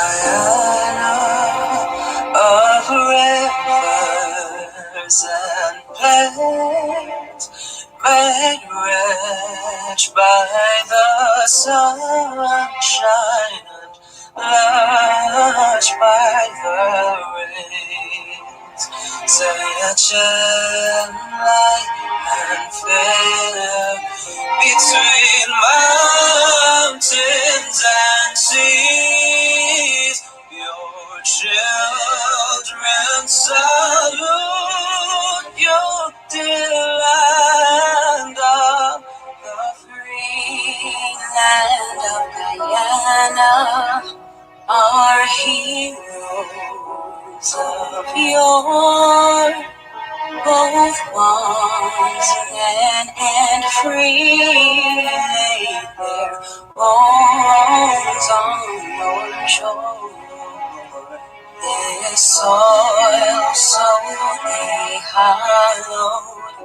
Guyana of rivers and plains, made rich by the sunshine and lush by the rains. Say a chill light and fair between mountains and seas. Your children salute your dear land of the free. Land of Guyana are heroes of yore, both ones and free, lay their bones on your shore. This soil so they hallowed,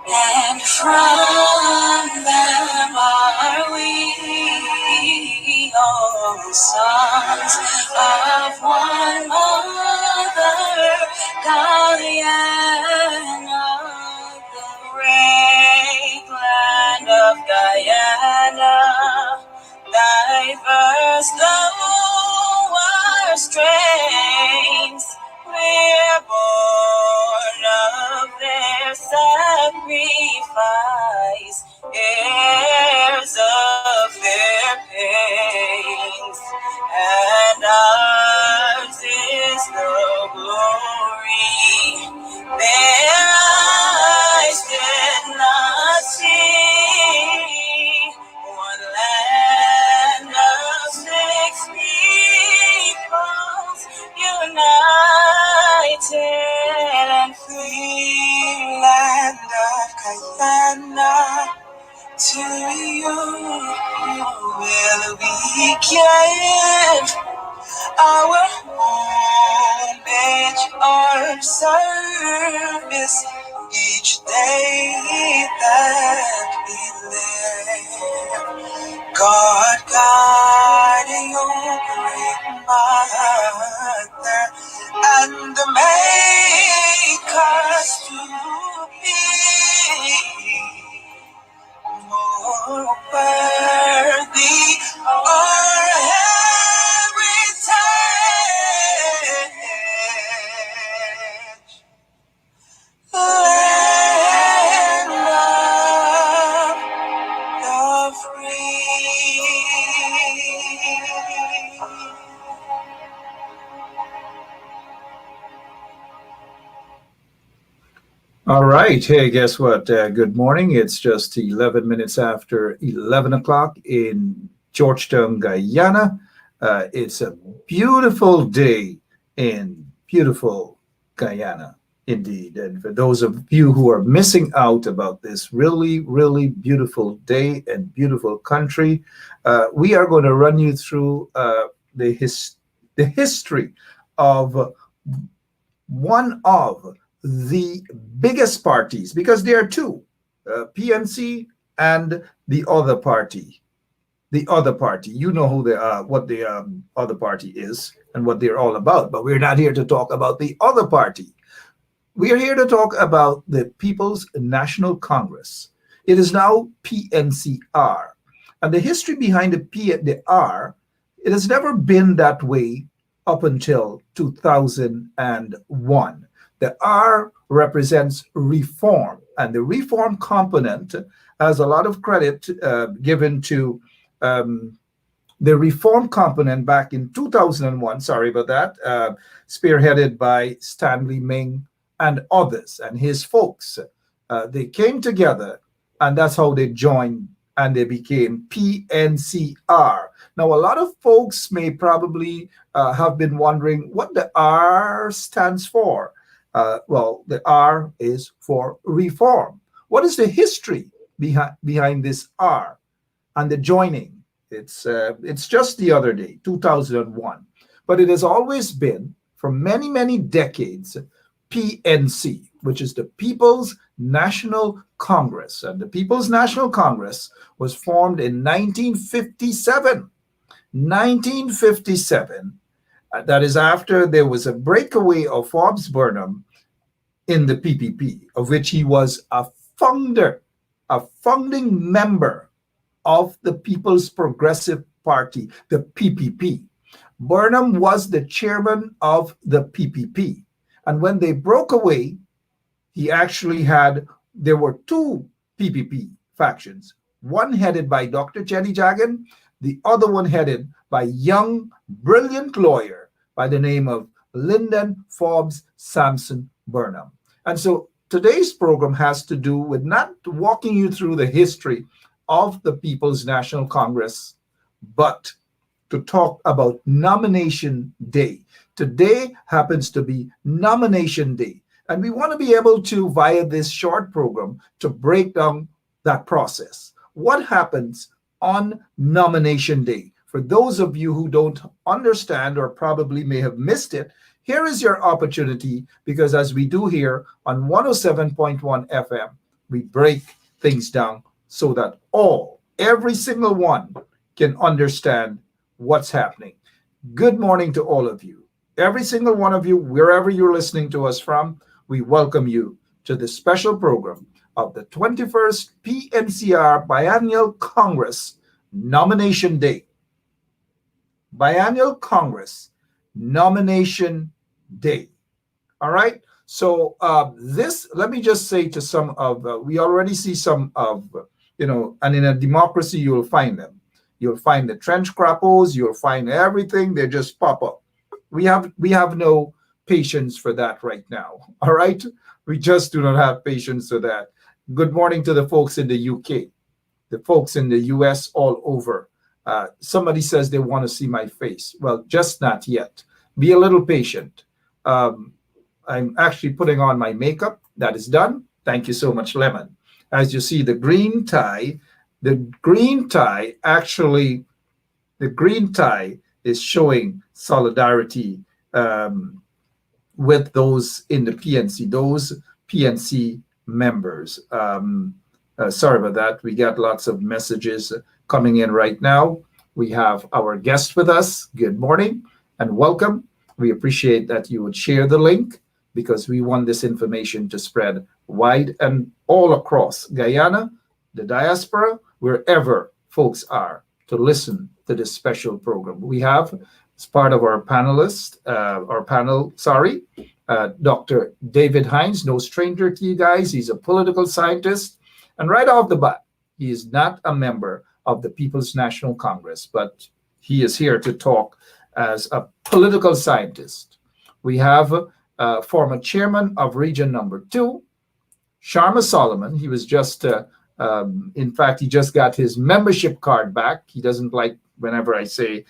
and from them are we, all sons of one mother, Guyana, the great land of Guyana, diverse though our strains, we're born of their sacrifice, heirs of their pains, and ours is the glory their eyes did not see. One land of six peoples, united and free. Land of Guyana, to you will we give our homage or service each day that we live. God guide your great mother and make us to be more worthy our heritage. Land of the free. All right. Hey, guess what? Good morning. It's just 11 minutes after 11 o'clock in Georgetown, Guyana. It's a beautiful day in beautiful Guyana, indeed. And for those of you who are missing out about this really, really beautiful day and beautiful country, we are going to run you through the history of one of the biggest parties, because there are two, PNC and the other party. The other party, you know who they are, what the other party is and what they're all about, but we're not here to talk about the other party. We are here to talk about the People's National Congress. It is now PNCR. And the history behind the R, it has never been that way up until 2001. The R represents reform, and the reform component has a lot of credit given to the reform component back in 2001, sorry about that, spearheaded by Stanley Ming and others and his folks. They came together, and that's how they joined, and they became PNCR. Now, a lot of folks may probably have been wondering what the R stands for. Well, the R is for reform. What is the history behind this R and the joining? It's just the other day, 2001. But it has always been, for many, many decades, PNC, which is the People's National Congress. And the People's National Congress was formed in 1957. 1957, That is after there was a breakaway of Forbes Burnham in the PPP, of which he was a founder, a founding member of the People's Progressive Party, the PPP. Burnham was the chairman of the PPP. And when they broke away, he actually had, there were two PPP factions, one headed by Dr. Jenny Jagan, the other one headed by young, brilliant lawyer by the name of Lyndon Forbes Sampson Burnham. And so today's program has to do with not walking you through the history of the People's National Congress, but to talk about nomination day. Today happens to be nomination day. And we want to be able to, via this short program, to break down that process. What happens on nomination day? For those of you who don't understand or probably may have missed it, here is your opportunity, because as we do here on 107.1 FM, we break things down so that every single one can understand what's happening. Good morning to all of you. Every single one of you, wherever you're listening to us from, we welcome you to the special program of the 21st PNCR Biennial Congress Nomination Day. Biennial Congress Nomination Day. All right. So let me just say to some of, we already see some of, and in a democracy, you'll find them. You'll find the trench crappos, you'll find everything, they just pop up. We have no patience for that right now. All right. We just do not have patience for that. Good morning to the folks in the UK, the folks in the US, all over. Somebody says they want to see my face. Well, just not yet. Be a little patient. I'm actually putting on my makeup. That is done. Thank you so much, Lemon. As you see, the green tie is showing solidarity with those in the PNC, those PNC members. Sorry about that. We got lots of messages coming in right now. We have our guest with us. Good morning and welcome. We appreciate that you would share the link, because we want this information to spread wide and all across Guyana, the diaspora, wherever folks are, to listen to this special program. We have, as part of our panel, Dr. David Hines, no stranger to you guys. He's a political scientist. And right off the bat, he is not a member of the People's National Congress, but he is here to talk as a political scientist. We have former chairman of Region Number 2, Sharma Solomon. He was just, in fact, he just got his membership card back. He doesn't like whenever I say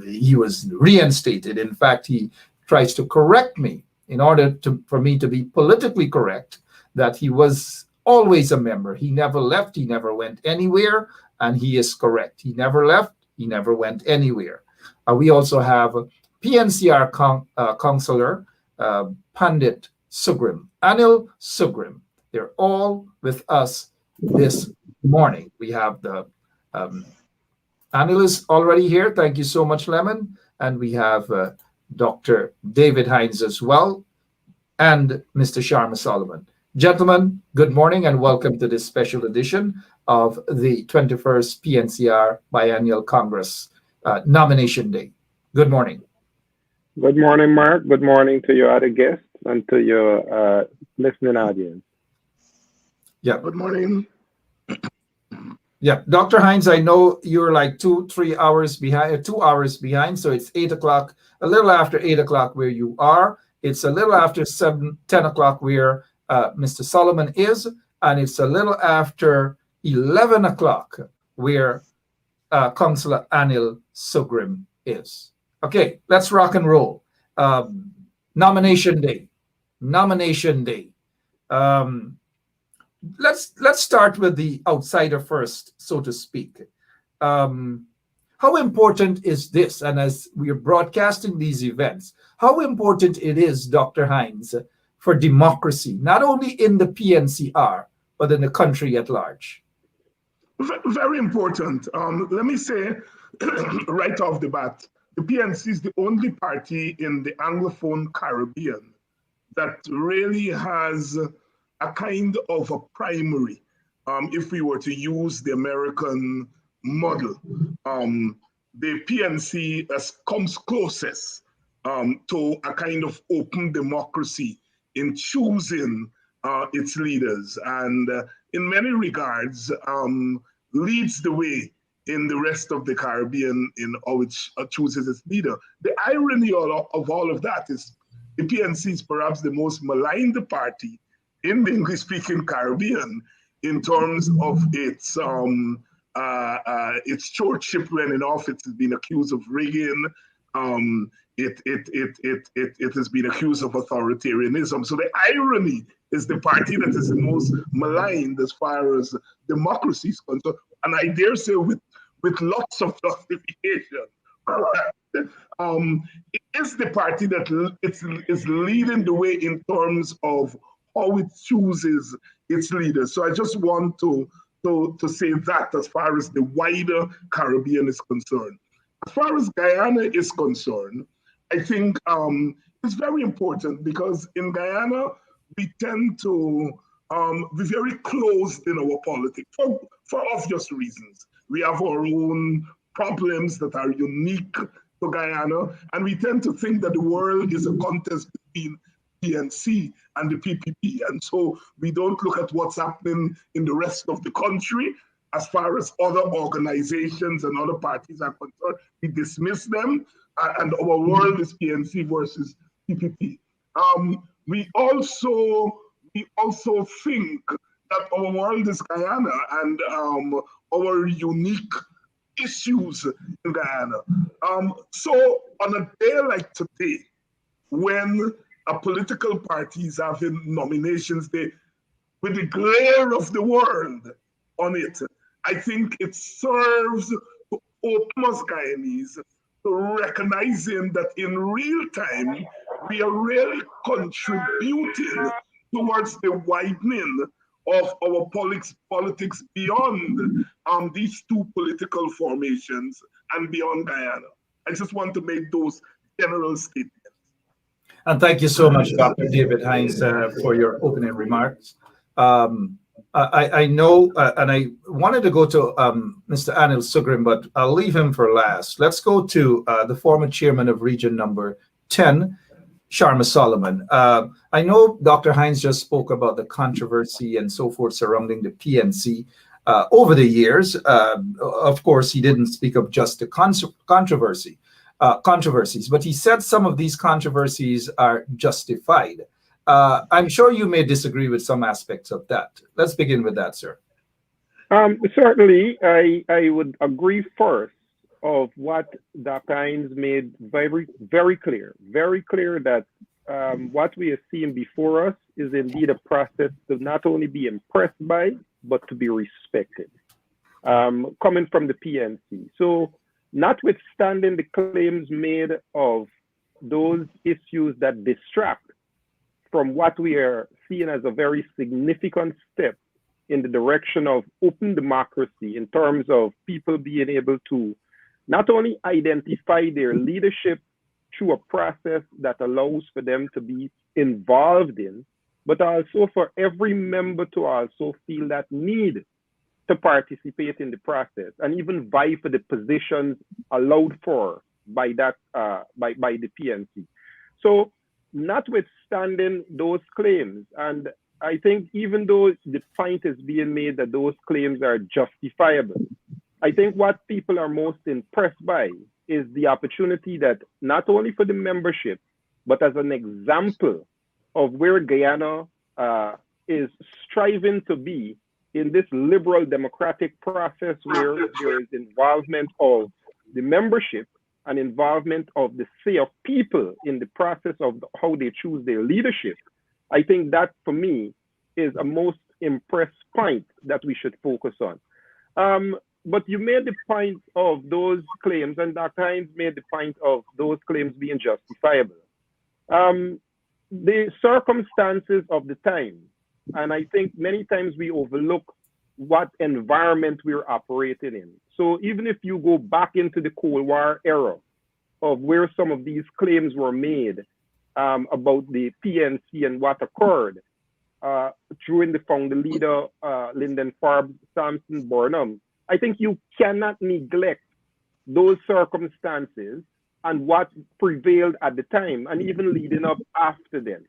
he was reinstated. In fact, he tries to correct me in order for me to be politically correct, that he was always a member. He never left, he never went anywhere, and he is correct. He never left, he never went anywhere. We also have PNCR Councillor Pandit Sugrim, Anil Sugrim. They're all with us this morning. We have the Anil is already here. Thank you so much, Lemon. And we have Dr. David Hines as well, and Mr. Sharma Solomon. Gentlemen, good morning and welcome to this special edition of the 21st PNCR Biennial Congress Nomination Day. Good morning. Good morning, Mark. Good morning to your other guests and to your listening audience. Yeah. Good morning. Yeah, Dr. Hines, I know you're like 2 hours behind. So it's 8 o'clock, a little after 8 o'clock where you are. It's a little after 10 o'clock where Mr. Solomon is, and it's a little after 11 o'clock where Councillor Anil Sugrim is. Okay, let's rock and roll. Nomination day. Let's start with the outsider first, so to speak. How important is this? And as we are broadcasting these events, how important it is, Dr. Hines, for democracy, not only in the PNCR, but in the country at large? Very important. Let me say right off the bat, the PNC is the only party in the Anglophone Caribbean that really has a kind of a primary, if we were to use the American model. The PNC comes closest to a kind of open democracy in choosing its leaders, and in many regards leads the way in the rest of the Caribbean in how it chooses its leader. The irony of all of that is the PNC is perhaps the most maligned party in the English-speaking Caribbean in terms of its stewardship when in office. It's been accused of rigging. It has been accused of authoritarianism. So the irony is the party that is the most maligned as far as democracy is concerned, and I dare say with lots of justification. It is the party that is leading the way in terms of how it chooses its leaders. So I just want to say that as far as the wider Caribbean is concerned. As far as Guyana is concerned, I think it's very important because in Guyana, we tend to be very closed in our politics for obvious reasons. We have our own problems that are unique to Guyana, and we tend to think that the world is a contest between PNC and the PPP, and so we don't look at what's happening in the rest of the country as far as other organizations and other parties are concerned. We dismiss them, and our world is PNC versus PPP. We also think that our world is Guyana and our unique issues in Guyana. So on a day like today, when a political party is having nominations day, with the glare of the world on it, I think it serves to open us Guyanese to recognizing that in real time, we are really contributing towards the widening of our politics beyond these two political formations and beyond Guyana. I just want to make those general statements. And thank you so much, Dr. David Hines, for your opening remarks. I know, and I wanted to go to Mr. Anil Sugrim, but I'll leave him for last. Let's go to the former chairman of Region Number 10, Sharma Solomon. I know Dr. Hines just spoke about the controversy and so forth surrounding the PNC over the years. Of course, he didn't speak of just the controversies, but he said some of these controversies are justified. I'm sure you may disagree with some aspects of that. Let's begin with that, sir. Certainly, I would agree first of what Dr. Hines made very clear that what we are seeing before us is indeed a process to not only be impressed by, but to be respected, coming from the PNC. So notwithstanding the claims made of those issues that distract from what we are seeing as a very significant step in the direction of open democracy in terms of people being able to not only identify their leadership through a process that allows for them to be involved in, but also for every member to also feel that need to participate in the process and even vie for the positions allowed for by that by the PNC. So notwithstanding those claims, and I think even though the point is being made that those claims are justifiable, I think what people are most impressed by is the opportunity that not only for the membership, but as an example of where Guyana is striving to be in this liberal democratic process where there is involvement of the membership and involvement of the say of people in the process of how they choose their leadership. I think that for me is a most impressed point that we should focus on. But you made the point of those claims, and Dr. Hines made the point of those claims being justifiable. The circumstances of the time, and I think many times we overlook what environment we're operating in. So even if you go back into the Cold War era, of where some of these claims were made about the PNC and what occurred during the founder leader, Lyndon Forbes, Sampson Burnham, I think you cannot neglect those circumstances and what prevailed at the time and even leading up after then.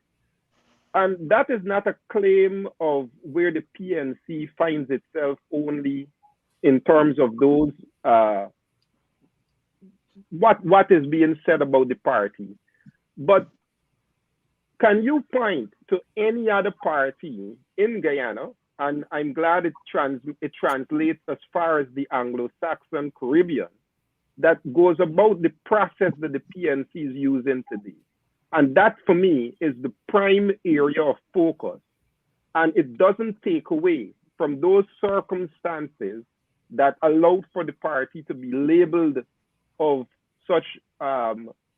And that is not a claim of where the PNC finds itself only in terms of those, what is being said about the party. But can you point to any other party in Guyana, and I'm glad it translates as far as the Anglo-Saxon Caribbean, that goes about the process that the PNC is using today? And that, for me, is the prime area of focus. And it doesn't take away from those circumstances that allowed for the party to be labeled of such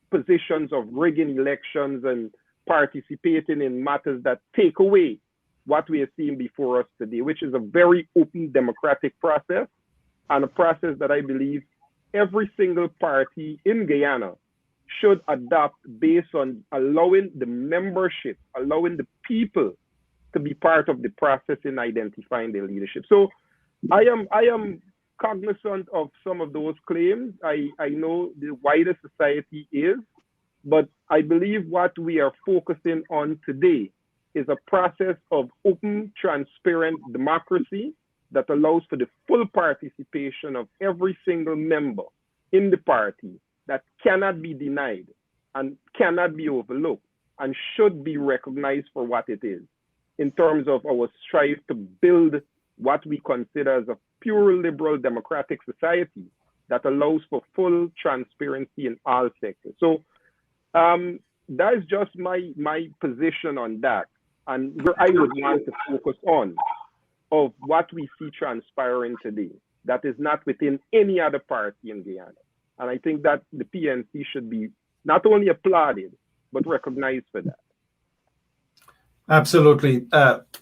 positions of rigging elections and participating in matters that take away what we are seeing before us today, which is a very open democratic process, and a process that I believe every single party in Guyana should adopt based on allowing the membership, allowing the people to be part of the process in identifying their leadership. So I am cognizant of some of those claims. I know the wider society is, but I believe what we are focusing on today is a process of open, transparent democracy that allows for the full participation of every single member in the party, that cannot be denied and cannot be overlooked and should be recognized for what it is in terms of our strive to build what we consider as a pure liberal democratic society that allows for full transparency in all sectors. So that is just my position on that, and where I would want to focus on of what we see transpiring today that is not within any other party in Guyana. And I think that the PNC should be not only applauded, but recognized for that. Absolutely.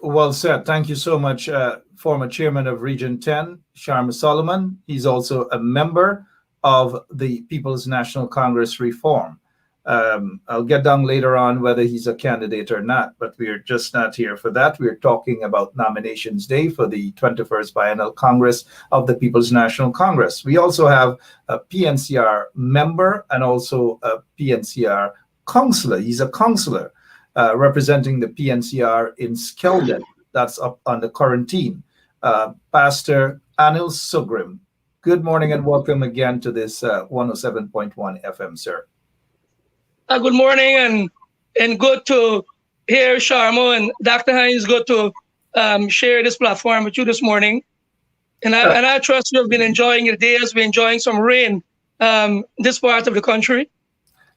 Well said. Thank you so much, former chairman of Region 10, Sharma Solomon. He's also a member of the People's National Congress Reform. I'll get down later on whether he's a candidate or not, but we're just not here for that. We're talking about nominations day for the 21st Biennial Congress of the People's National Congress. We also have a PNCR member and also a PNCR councillor. He's a councillor representing the PNCR in Skeldon. That's up on the quarantine. Pastor Anil Sugrim. Good morning and welcome again to this 107.1 FM, sir. Good morning and good to hear Sharma and Dr. Hines. Good to share this platform with you this morning. And I trust you have been enjoying your day as we're enjoying some rain this part of the country.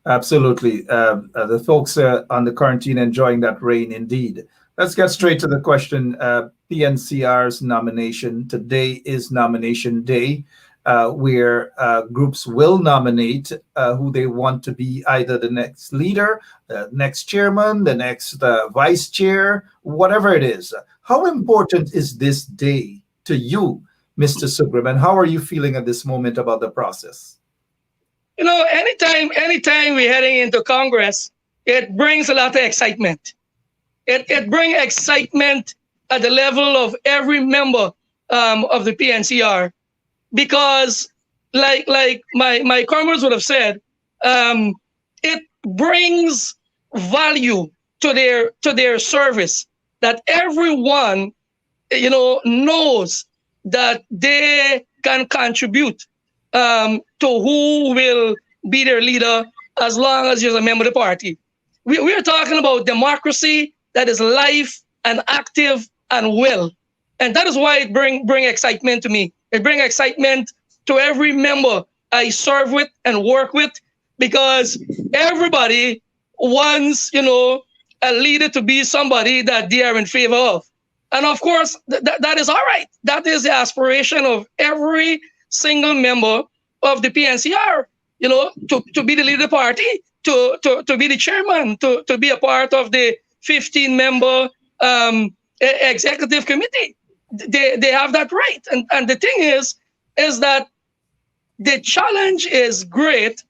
Absolutely. The folks on the quarantine enjoying that rain indeed. Let's get straight to the question. PNCR's nomination. Today is nomination day, where groups will nominate who they want to be either the next leader, the next chairman, the next vice chair, whatever it is. How important is this day to you, Mr. Sugrim, and how are you feeling at this moment about the process? You know, anytime we're heading into Congress, it brings a lot of excitement. It brings excitement at the level of every member of the PNCR, because like my comrades would have said, it brings value to their service, that everyone, you know, knows that they can contribute to who will be their leader as long as you're a member of the party. We are talking about democracy that is live and active and well. And that is why it bring excitement to me. It brings excitement to every member I serve with and work with, because everybody wants, you know, a leader to be somebody that they are in favor of. And of course, that is all right. That is the aspiration of every single member of the PNCR, you know, to be the leader of the party, to be the chairman, to be a part of the 15-member executive committee. They have that right. And the thing is that the challenge is great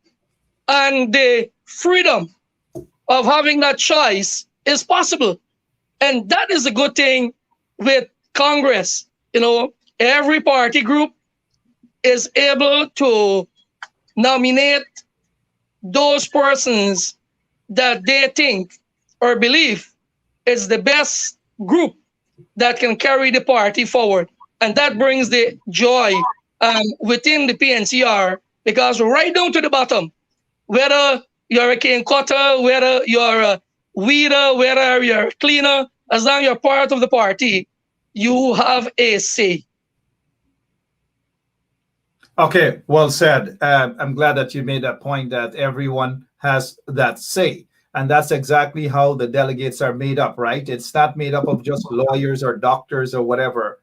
and the freedom of having that choice is possible. And that is a good thing with Congress. Every party group is able to nominate those persons that they think or believe is the best group that can carry the party forward. And that brings the joy within the PNCR, because right down to the bottom, whether you're a cane cutter, whether you're a weeder, whether you're a cleaner, as long as you're part of the party, you have a say. Okay, well said. I'm glad that you made that point that everyone has that say. And that's exactly how the delegates are made up, right? It's not made up of just lawyers or doctors or whatever.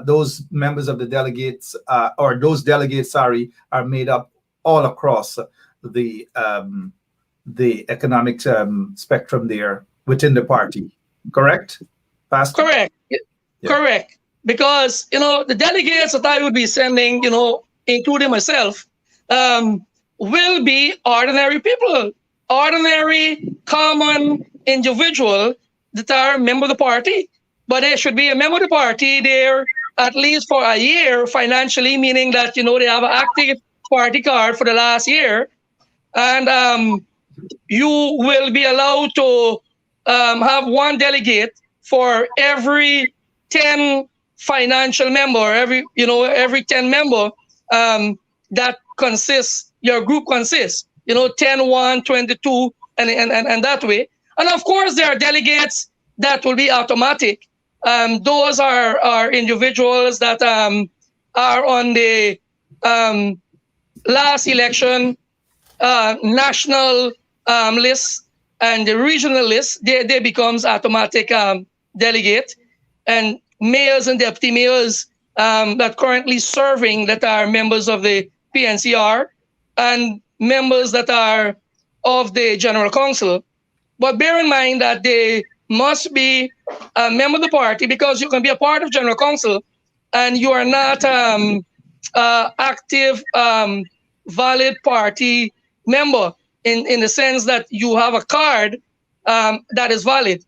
Those members of the delegates, or those delegates, sorry, are made up all across the economic spectrum there within the party. Correct, Pastor? Correct. Yeah. Correct. Because, the delegates that I would be sending, including myself, will be ordinary people, ordinary, common individual that are a member of the party. But they should be a member of the party there at least for a year financially, meaning that, they have an active party card for the last year. And you will be allowed to have one delegate for every 10 financial member, every 10 member that consists, your group consists, 10, 1, 22, and that way. And of course, there are delegates that will be automatic. Those are individuals that are on the last election national list and the regional list. They becomes automatic delegate. And mayors and deputy mayors that currently serving that are members of the PNCR and members that are of the General Council. But bear in mind that they must be a member of the party, because you can be a part of General Council and you are not active, valid party member in the sense that you have a card that is valid,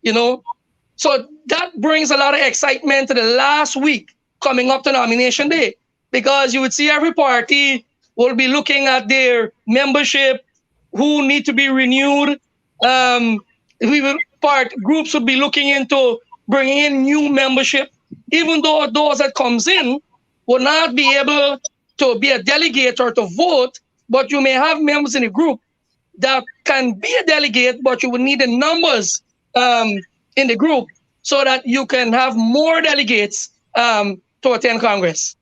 So that brings a lot of excitement to the last week coming up to nomination day, because you would see every party will be looking at their membership, who need to be renewed. Groups would be looking into bringing in new membership, even though those that comes in will not be able to be a delegate or to vote, but you may have members in the group that can be a delegate, but you would need the numbers in the group so that you can have more delegates to attend Congress.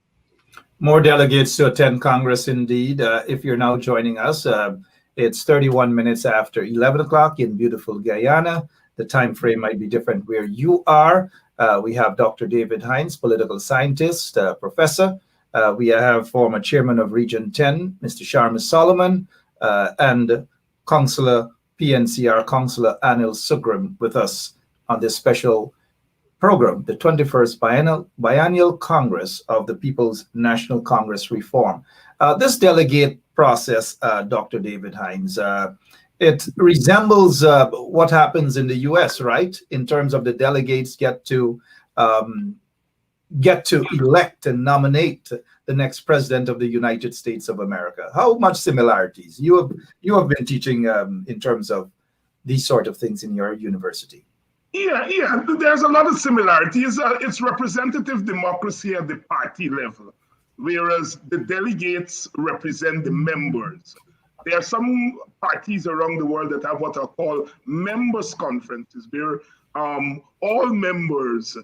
More delegates to attend Congress, indeed. If you're now joining us, it's 31 minutes after 11 o'clock in beautiful Guyana. The time frame might be different where you are. We have Dr. David Hines, political scientist, professor. We have former chairman of Region 10, Mr. Sharma Solomon, and Councillor PNCR, Councillor Anil Sugram, with us on this special program, the 21st Biennial Congress of the People's National Congress Reform. This delegate process, Dr. David Hines, it resembles what happens in the US, right? In terms of the delegates get to elect and nominate the next president of the United States of America. How much similarities? You have been teaching in terms of these sort of things in your university. Yeah, there's a lot of similarities. It's representative democracy at the party level, whereas the delegates represent the members. There are some parties around the world that have what are called members' conferences, where all members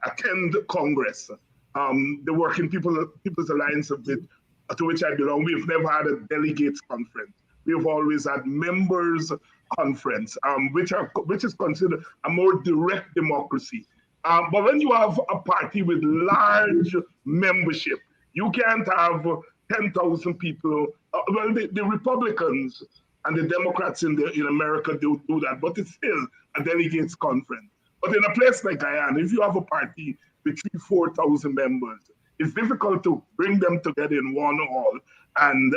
attend Congress. The Working People's Alliance, to which I belong, we've never had a delegates conference. We've always had members conference, which is considered a more direct democracy. But when you have a party with large membership, you can't have 10,000 people. Well, the Republicans and the Democrats in America do that, but it's still a delegates conference. But in a place like Guyana, if you have a party with 4,000 members, it's difficult to bring them together in one hall and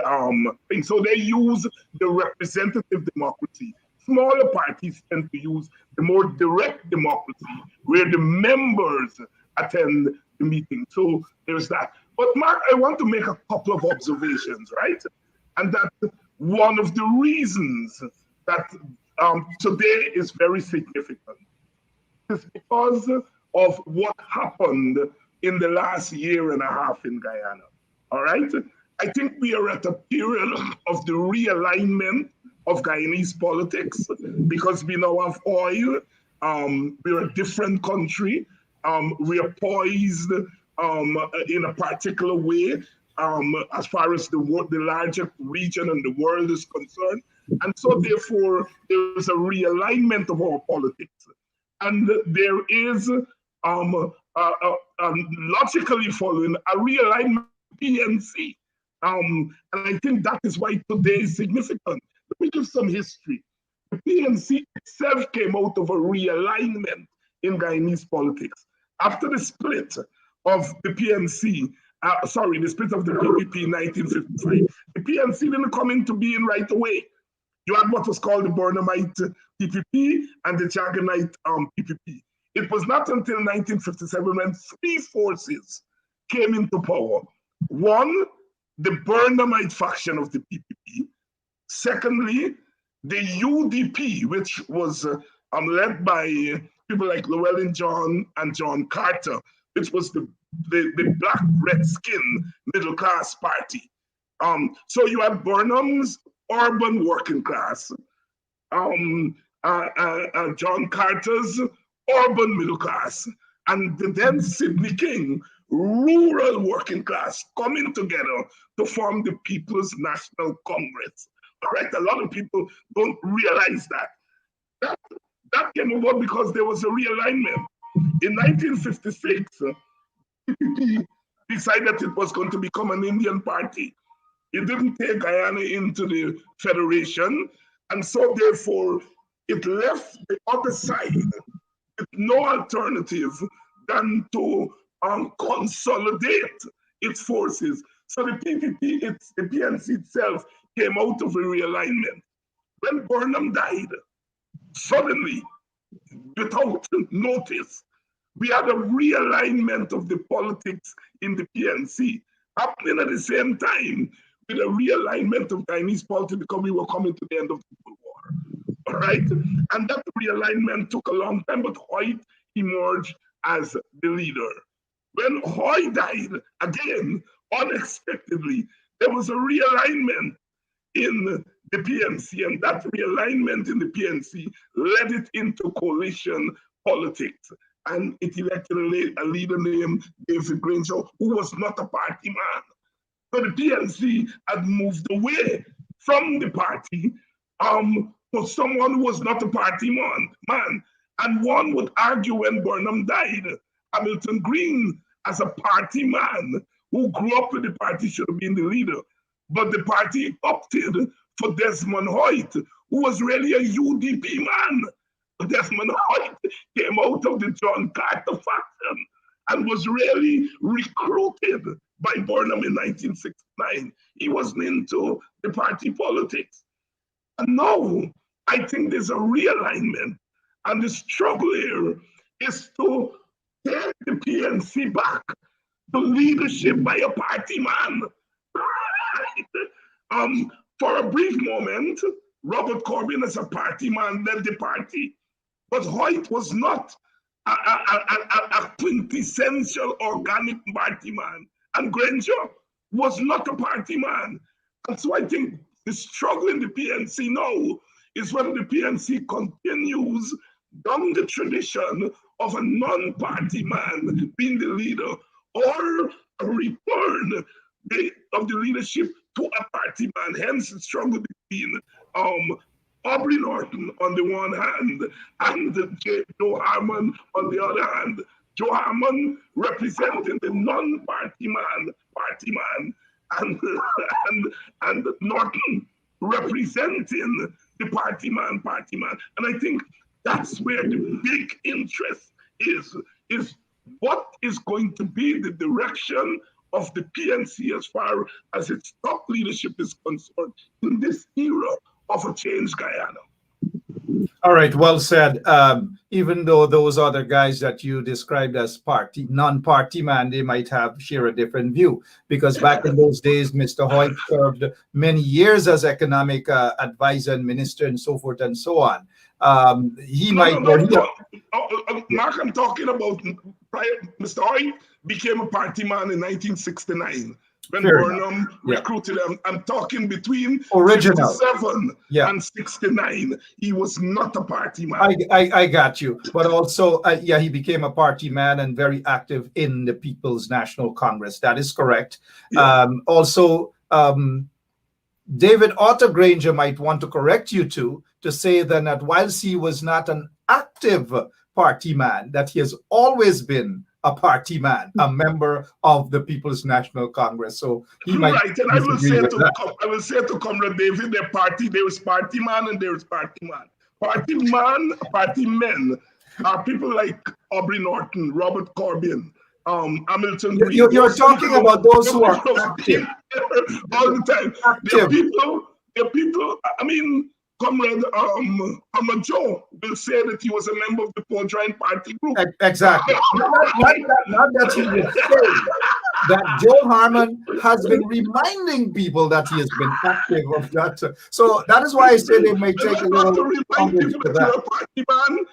so they use the representative democracy. Smaller parties tend to use the more direct democracy, where the members attend the meeting. So there's that. But Mark, I want to make a couple of observations, right? And that one of the reasons that today is very significant is because of what happened in the last year and a half in Guyana. All right? I think we are at a period of the realignment of Guyanese politics because we now have oil. We're a different country. We are poised in a particular way as far as the larger region and the world is concerned. And so therefore, there is a realignment of our politics. And there is logically following a realignment of PNC. And I think that is why today is significant. Let me give some history. The PNC itself came out of a realignment in Guyanese politics. After the split of the PNC, the split of the PPP in 1955, the PNC didn't come into being right away. You had what was called the Burnhamite PPP and the Jaganite PPP. It was not until 1957 when three forces came into power. One, the Burnhamite faction of the PPP. Secondly, the UDP, which was led by people like Llewellyn John and John Carter, which was the black redskin middle class party. So you had Burnham's urban working class, John Carter's urban middle class, and then Sidney King, rural working class, coming together to form the People's National Congress. All right, a lot of people don't realize that. That came about because there was a realignment. In 1956, PPP decided it was going to become an Indian party. It didn't take Guyana into the federation, and so therefore it left the other side with no alternative than to consolidate its forces. So the PPP, the PNC itself, came out of a realignment. When Burnham died, suddenly, without notice, we had a realignment of the politics in the PNC, happening at the same time with a realignment of Guyanese politics because we were coming to the end of the Cold War. All right? And that realignment took a long time, but Hoyt emerged as the leader. When Hoyt died, again, unexpectedly, there was a realignment in the PNC, and that realignment in the PNC led it into coalition politics. And it elected a leader named David Granger, who was not a party man. So the PNC had moved away from the party for someone who was not a party man. And one would argue when Burnham died, Hamilton Green, as a party man who grew up with the party, should have been the leader. But the party opted for Desmond Hoyt, who was really a UDP man. Desmond Hoyt came out of the John Carter faction and was really recruited by Burnham in 1969. He wasn't into the party politics. And now I think there's a realignment, and the struggle here is to take the PNC back to leadership by a party man. For a brief moment, Robert Corbyn as a party man led the party, but Hoyt was not a quintessential organic party man, and Granger was not a party man. And so I think the struggle in the PNC now is whether the PNC continues down the tradition of a non-party man being the leader, or a return of the leadership to a party man. Hence the struggle between Aubrey Norton on the one hand and Joe Harmon on the other hand. Joe Harmon representing the non-party man, and Norton representing the party man. And I think that's where the big interest is what is going to be the direction of the PNC as far as its top leadership is concerned in this era of a changed Guyana. All right, well said. Even though those other guys that you described as non-party man, they might share a different view. Because back in those days, Mr. Hoyt served many years as economic advisor and minister and so forth and so on. Mark, I'm talking about Mr. Hoyt became a party man in 1969. When Burnham recruited him, I'm talking between original 57 and 69. He was not a party man. I got you. But also, he became a party man and very active in the People's National Congress. That is correct. Yeah. David Otto Granger might want to correct you to say that whilst he was not an active party man, that he has always been a party man, a member of the People's National Congress. So he might. Right, and I will say to Comrade David, there is party man and there is party man. Party men are people like Aubrey Norton, Robert Corbyn, Hamilton Green. You're talking about those who are active all the time. They're people. I mean, Comrade Joe will say that he was a member of the Port-Joint Party group. Exactly. not that he would say that Joe Harmon has been reminding people that he has been active of that. So that is why I say they may take a little to remind people that you're a party man.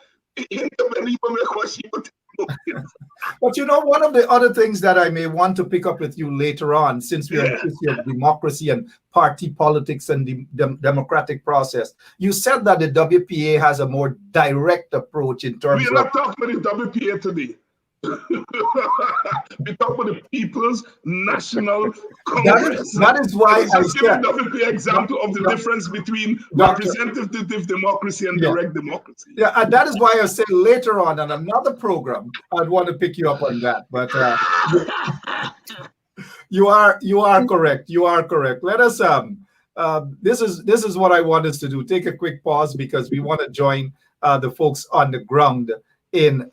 But one of the other things that I may want to pick up with you later on, since we're in the issue of democracy and party politics and the democratic process, you said that the WPA has a more direct approach in terms of... We're not talking about the WPA today. We talk about the People's National Congress. That is why I just give the WPA example of the difference between representative democracy and direct democracy. Yeah, and that is why I say later on another program, I'd want to pick you up on that. But you are correct. You are correct. Let us this is what I want us to do. Take a quick pause because we want to join the folks on the ground in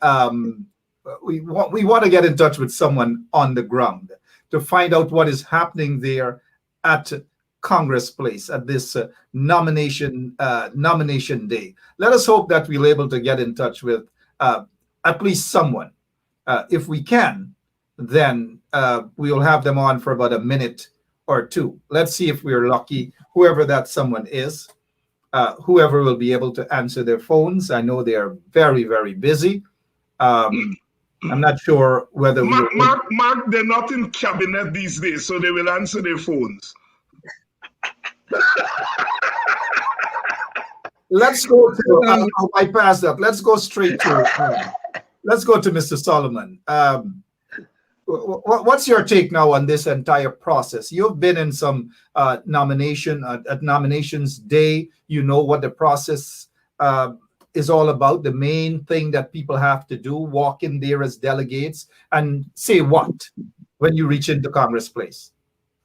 we want to get in touch with someone on the ground to find out what is happening there at Congress Place at this nomination day. Let us hope that we're able to get in touch with at least someone. If we can, then we will have them on for about a minute or two. Let's see if we're lucky. Whoever that someone is, whoever will be able to answer their phones. I know they are very, very busy. I'm not sure whether Mark, they're not in cabinet these days, so they will answer their phones. Let's go to I'll bypass that. Let's go straight to let's go to Mr. Solomon. What's your take now on this entire process? You've been in some nomination at nominations day. You know what the process is all about. The main thing that people have to do, walk in there as delegates and say what when you reach into Congress Place.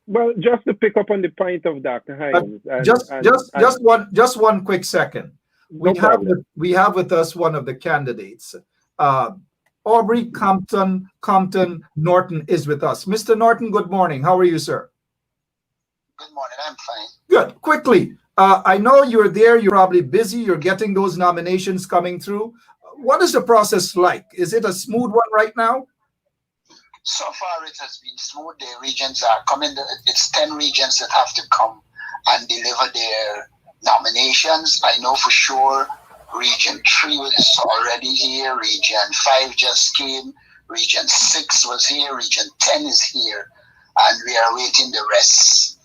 Well, just to pick up on the point of Dr. Hines, just one quick second. We have with us one of the candidates. Aubrey Compton Norton is with us. Mr. Norton, good morning. How are you, sir? Good morning. I'm fine. Good. Quickly, I know you're there. You're probably busy. You're getting those nominations coming through. What is the process like? Is it a smooth one right now? So far, it has been smooth. The regions are coming. It's 10 regions that have to come and deliver their nominations. I know for sure Region 3 is already here. Region 5 just came. Region 6 was here. Region 10 is here. And we are waiting the rest.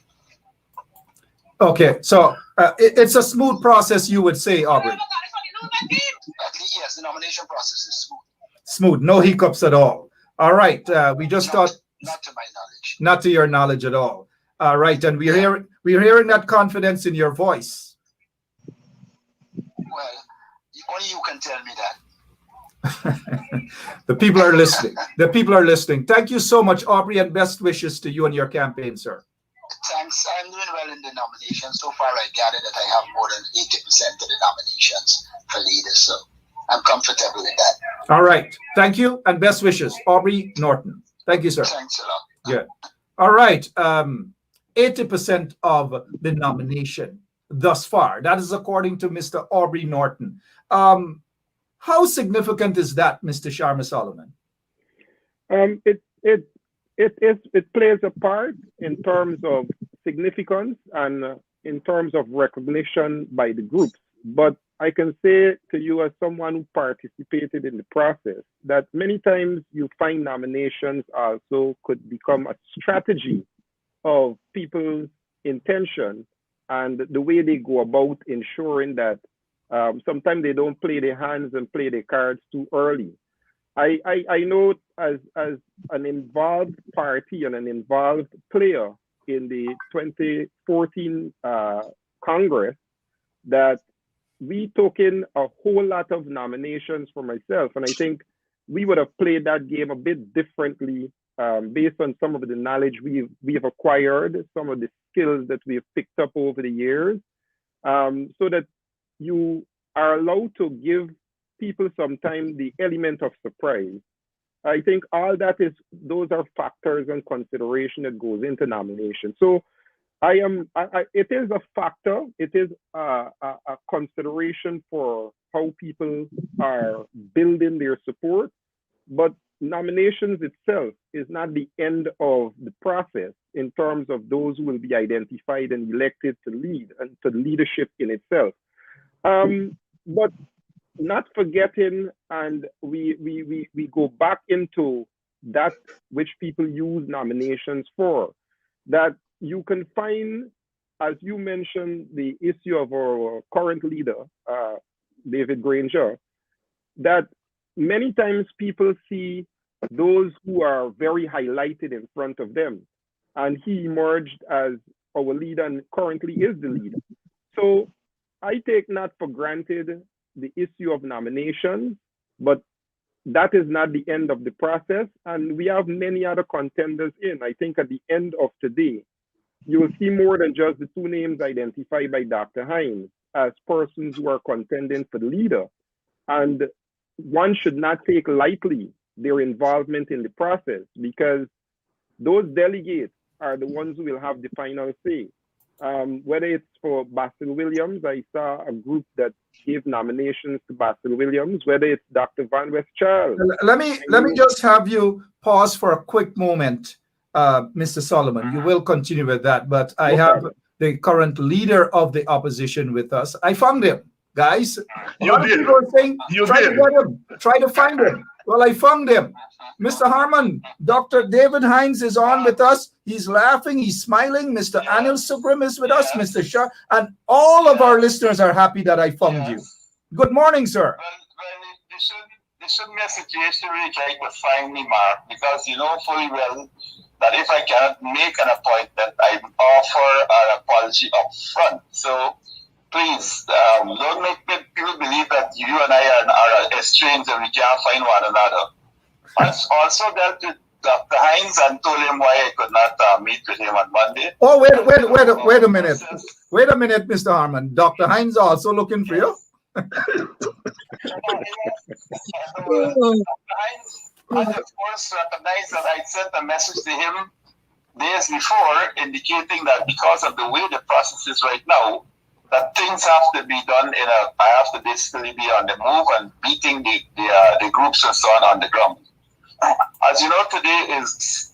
Okay, so it's a smooth process, you would say, Aubrey. Yes, the nomination process is smooth. Smooth, no hiccups at all. All right, we just thought. Not to my knowledge. Not to your knowledge at all. All right, and we're hearing that confidence in your voice. Well, only you can tell me that. The people are listening. The people are listening. Thank you so much, Aubrey, and best wishes to you and your campaign, sir. Thanks. I'm doing well in the nomination. So far, I gather that I have more than 80% of the nominations for leaders. So I'm comfortable with that. All right. Thank you and best wishes, Aubrey Norton. Thank you, sir. Thanks a lot. Good. All right. 80% of the nomination thus far. That is according to Mr. Aubrey Norton. How significant is that, Mr. Sharma Solomon? It plays a part in terms of significance and in terms of recognition by the groups. But I can say to you, as someone who participated in the process, that many times you find nominations also could become a strategy of people's intention and the way they go about ensuring that sometimes they don't play their hands and play their cards too early. I know as an involved party and an involved player in the 2014 Congress that we took in a whole lot of nominations for myself. And I think we would have played that game a bit differently based on some of the knowledge we've acquired, some of the skills that we've picked up over the years, so that you are allowed to give people sometimes the element of surprise. I think all that those are factors and consideration that goes into nomination. So it is a factor. It is a consideration for how people are building their support. But nominations itself is not the end of the process in terms of those who will be identified and elected to lead and to leadership in itself. But not forgetting, and we go back into that which people use nominations for, that you can find, as you mentioned, the issue of our current leader, David Granger, that many times people see those who are very highlighted in front of them. And he emerged as our leader and currently is the leader. So I take not for granted the issue of nominations, but that is not the end of the process. And we have many other contenders in. I think at the end of today, you will see more than just the two names identified by Dr. Hines as persons who are contending for the leader. And one should not take lightly their involvement in the process, because those delegates are the ones who will have the final say. Whether it's for Basil Williams, I saw a group that gave nominations to Basil Williams, whether it's Dr. Van Westchild. Let me just have you pause for a quick moment, Mr. Solomon. You will continue with that, but I have the current leader of the opposition with us. I found him, guys. You did. People are saying, try to get him, try to find him. Well, I found him. Mr. Harman, Dr. David Hines is on with us. He's laughing, he's smiling. Mr. Anil Sugrim is with us, Mr. Shah, and all of our listeners are happy that I found you. Good morning, sir. Well, this shouldn't be a situation where you try to find me, Mark, because you know fully well that if I cannot make an appointment, I offer an apology up front. So please, don't make people believe that you and I are estranged and we can't find one another. I also dealt with Dr. Hines and told him why I could not meet with him on Monday. Oh, wait a minute. Wait a minute, Mr. Harman. Dr. Hines also looking for you? Dr. Hines, of course, recognized that I sent a message to him days before indicating that because of the way the process is right now, that things have to be done I have to basically be on the move and beating the groups and so on the ground. As you know, today is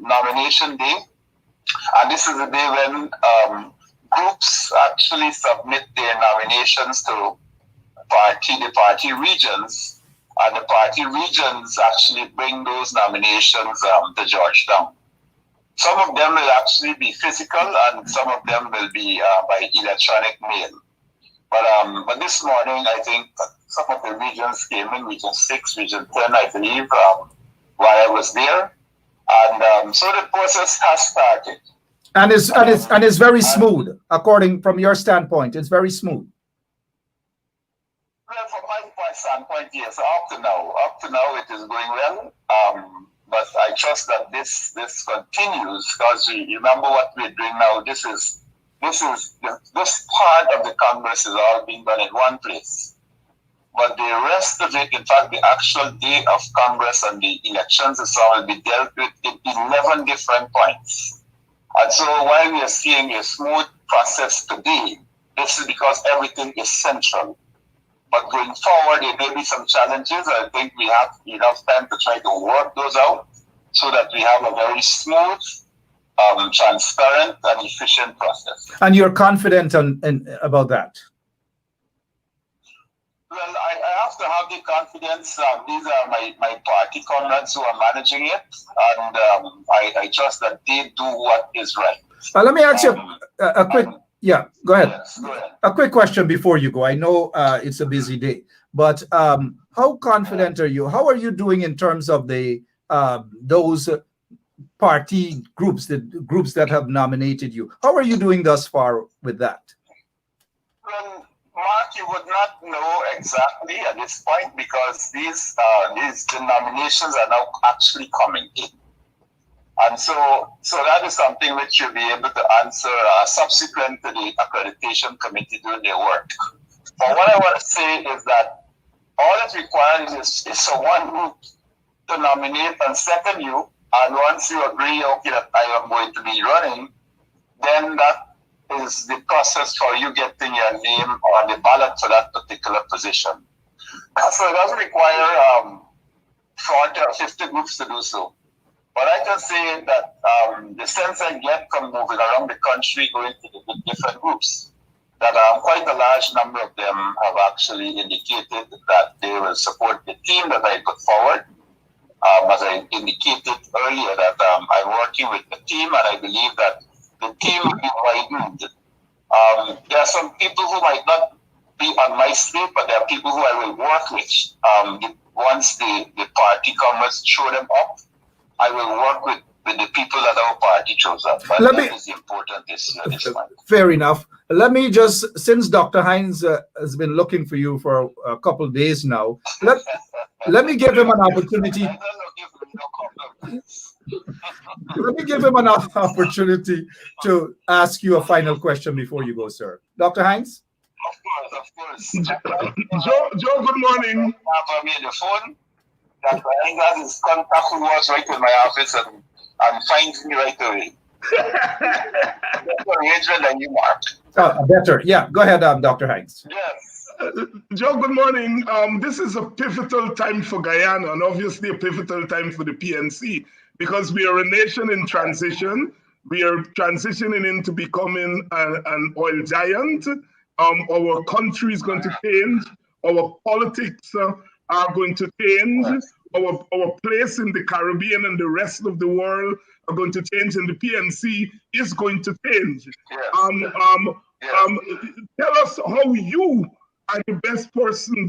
nomination day, and this is the day when groups actually submit their nominations to the party regions, and the party regions actually bring those nominations to Georgetown. Some of them will actually be physical, and some of them will be by electronic mail. But this morning, I think some of the regions came in, Region 6, Region 10, I believe, while I was there. And so the process has started. And it's very smooth, according from your standpoint. It's very smooth. Well, from my standpoint, yes. Up to now, it is going well. But I trust that this continues, because you remember what we're doing now. This part of the Congress is all being done in one place. But the rest of it, in fact, the actual day of Congress and the elections itself will be dealt with in 11 different points. And so while we are seeing a smooth process today, this is because everything is central. But going forward, there may be some challenges. I think we have enough time to try to work those out so that we have a very smooth, transparent, and efficient process. And you're confident about that? Well, I have to have the confidence. These are my party comrades who are managing it, and I trust that they do what is right. Let me ask you a quick. Yeah, go ahead. Yes, go ahead. A quick question before you go. I know it's a busy day, but how confident are you? How are you doing in terms of the those party groups, the groups that have nominated you? How are you doing thus far with that? Well, Mark, you would not know exactly at this point because these nominations are now actually coming in. And so that is something which you'll be able to answer subsequent to the accreditation committee doing their work. But what I want to say is that all it requires is for one group to nominate and second you, and once you agree, okay, that I am going to be running, then that is the process for you getting your name on the ballot for that particular position. So it doesn't require 40 or 50 groups to do so. But I can say that the sense I get from moving around the country, going to the different groups, that quite a large number of them have actually indicated that they will support the team that I put forward. As I indicated earlier, that I'm working with the team, and I believe that the team will be widened. There are some people who might not be on my slate, but there are people who I will work with. Once the party comers show them up, I will work with the people that our party chose up. But that is important this month. Fair enough. Let me just, since Dr. Hines has been looking for you for a couple of days now, let me give him an opportunity. Let me give him an opportunity to ask you a final question before you go, sir. Dr. Hines? Of course. Joe, good morning. Have me on the phone. Dr. Hines has his contact who was right in my office and finds me right away. Better arrangement than you, Mark. Better. Yeah, go ahead, Dr. Hines. Yes. Joe, good morning. This is a pivotal time for Guyana and obviously a pivotal time for the PNC because we are a nation in transition. We are transitioning into becoming an oil giant. Our country is going to change. Our politics are going to change. Our place in the Caribbean and the rest of the world are going to change, and the PNC is going to change. Yes. Tell us how you are the best person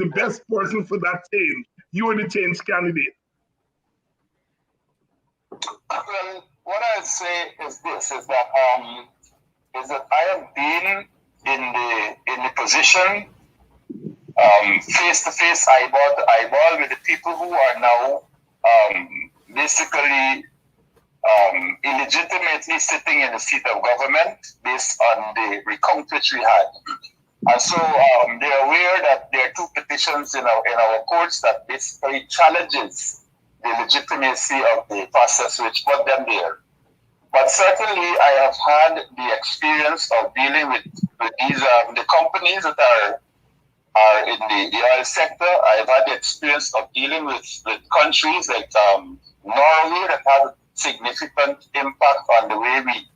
for that change. You are the change candidate. Well, what I'd say is this: is that I have been in the position, face to face, eyeball to eyeball, with the people who are now basically illegitimately sitting in the seat of government based on the recount which we had. And so they're aware that there are two petitions in our courts that basically challenges the legitimacy of the process which put them there. But certainly I have had the experience of dealing with these the companies that are in the oil sector. I've had the experience of dealing with countries like Norway that have significant impact on the way we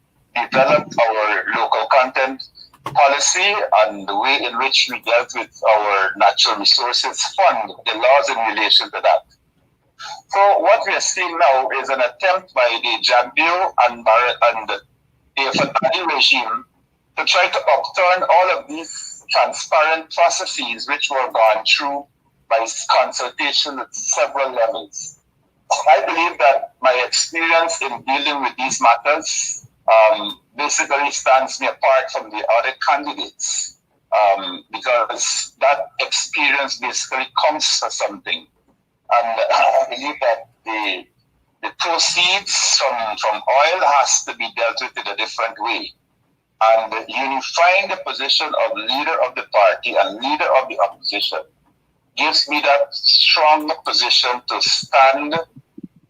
developed our local content policy and the way in which we dealt with our natural resources fund, the laws in relation to that. So what we are seeing now is an attempt by the Jagdeo and the Fatani regime to try to upturn all of these transparent processes which were gone through by consultation at several levels. I believe that my experience in dealing with these matters basically stands me apart from the other candidates because that experience basically comes for something. And I believe that the proceeds from oil has to be dealt with in a different way. And unifying the position of leader of the party and leader of the opposition gives me that strong position to stand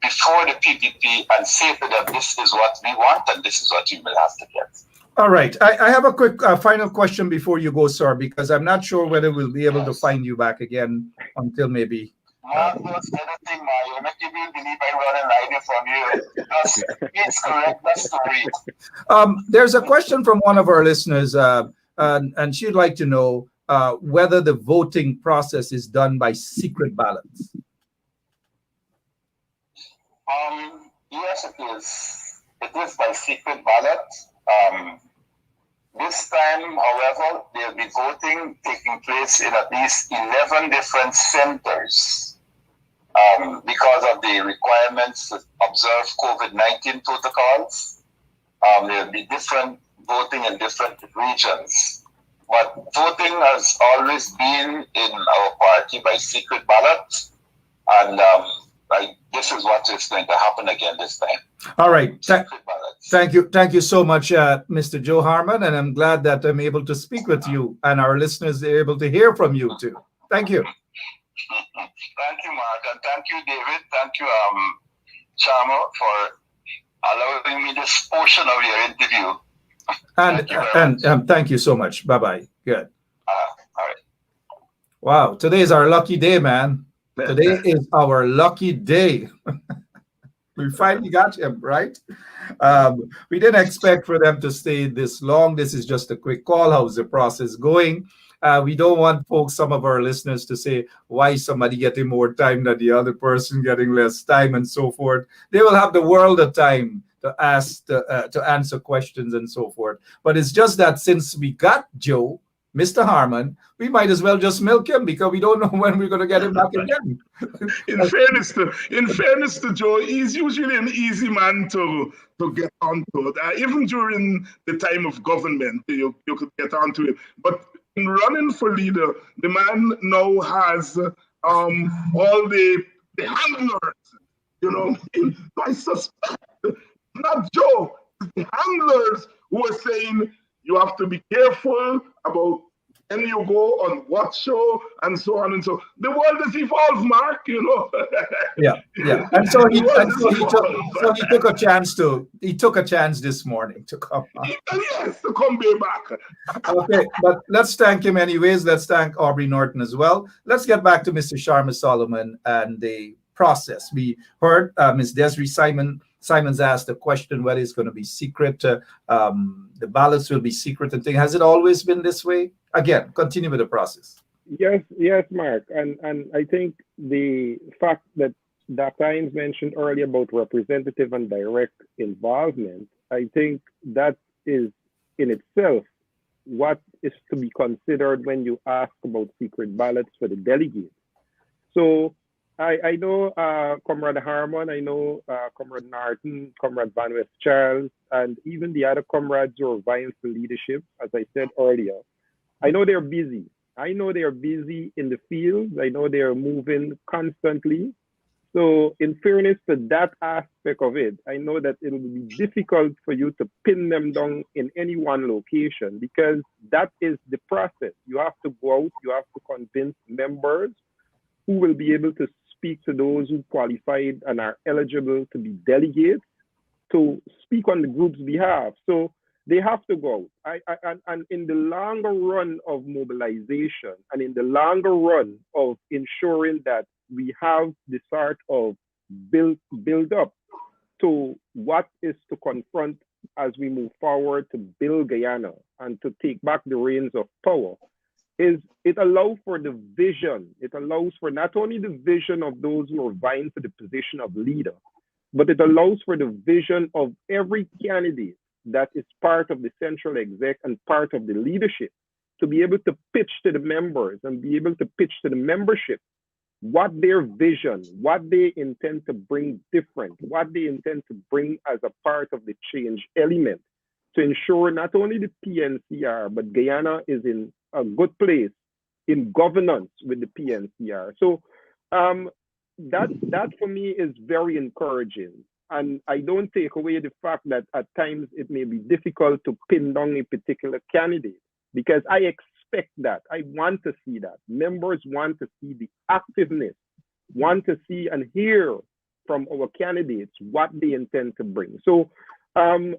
before the PPP and say to them, this is what we want and this is what you will have to get. All right. I have a quick final question before you go, sir, because I'm not sure whether we'll be able to find you back again until maybe. Mark knows anything, man. You're making me believe I run a line from you. It's correct. That's the read. There's a question from one of our listeners, and she'd like to know whether the voting process is done by secret ballots. Yes, it is. It is by secret ballot. This time, however, there'll be voting taking place in at least 11 different centers because of the requirements to observe COVID-19 protocols. There'll be different voting in different regions. But voting has always been in our party by secret ballot. And this is what is going to happen again this time. All right. Thank you so much, Mr. Joe Harmon, and I'm glad that I'm able to speak with you and our listeners are able to hear from you too. Thank you. Thank you, Mark, and thank you, David. Thank you, Chamo, for allowing me this portion of your interview. And thank you so much. Bye-bye. Good. All right. Wow, today is our lucky day, man. Today is our lucky day. We finally got him, right? We didn't expect for them to stay this long. This is just a quick call. How's the process going? We don't want some of our listeners to say, why is somebody getting more time than the other person getting less time and so forth. They will have the world of time to answer questions and so forth. But it's just that since we got Joe, Mr. Harmon, we might as well just milk him because we don't know when we're going to get him back again. In fairness to Joe, he's usually an easy man to get onto. Even during the time of government, you could get onto him. But in running for leader, the man now has all the handlers. I suspect not Joe, the handlers who are saying you have to be careful about when you go on what show and so on and so. The world has evolved, Mark. Yeah. And so he took a chance he took a chance this morning to come. Yes, to come back. Okay, but let's thank him anyways. Let's thank Aubrey Norton as well. Let's get back to Mr. Sharma Solomon and the process. We heard Ms. Desiree Simons asked the question whether it's going to be secret. The ballots will be secret and thing. Has it always been this way? Again, continue with the process. Yes, Mark. And I think the fact that Dr. Hines mentioned earlier about representative and direct involvement, I think that is in itself what is to be considered when you ask about secret ballots for the delegates. So I know Comrade Harmon, I know Comrade Norton, Comrade Van West Charles, and even the other comrades who are vying for leadership, as I said earlier. I know they're busy. I know they're busy in the field. I know they're moving constantly. So in fairness to that aspect of it, I know that it will be difficult for you to pin them down in any one location because that is the process. You have to go out, you have to convince members who will be able to speak to those who qualified and are eligible to be delegates to speak on the group's behalf. So they have to go out. And in the longer run of mobilization and in the longer run of ensuring that we have the sort of build up to what is to confront as we move forward to build Guyana and to take back the reins of power, is it allows for the vision. It allows for not only the vision of those who are vying for the position of leader, but it allows for the vision of every candidate that is part of the central exec and part of the leadership to be able to pitch to the members and be able to pitch to the membership what their vision, what they intend to bring different, what they intend to bring as a part of the change element to ensure not only the PNCR, but Guyana is in a good place in governance with the PNCR. So that for me is very encouraging. And I don't take away the fact that at times it may be difficult to pin down a particular candidate because I expect that. I want to see that. Members want to see the activeness, want to see and hear from our candidates what they intend to bring. So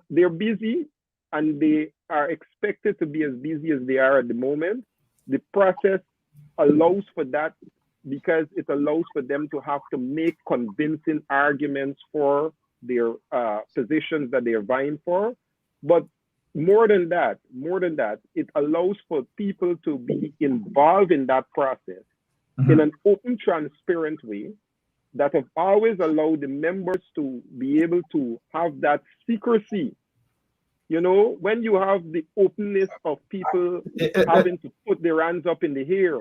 they're busy, and they are expected to be as busy as they are at the moment. The process allows for that because it allows for them to have to make convincing arguments for their positions that they're vying for. But more than that, it allows for people to be involved in that process in an open, transparent way that have always allowed the members to be able to have that secrecy. You know, when you have the openness of people having to put their hands up in the air,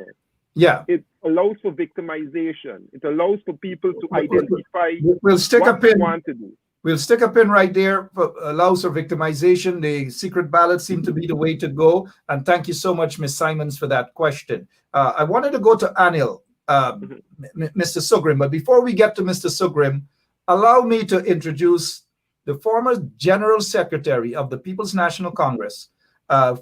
it allows for victimization. It allows for people to identify what they want to do. We'll stick a pin right there. Allows for victimization. The secret ballots seem to be the way to go. And thank you so much, Ms. Simons, for that question. I wanted to go to Anil, Mr. Sugrim. But before we get to Mr. Sugrim, allow me to introduce the former General Secretary of the People's National Congress,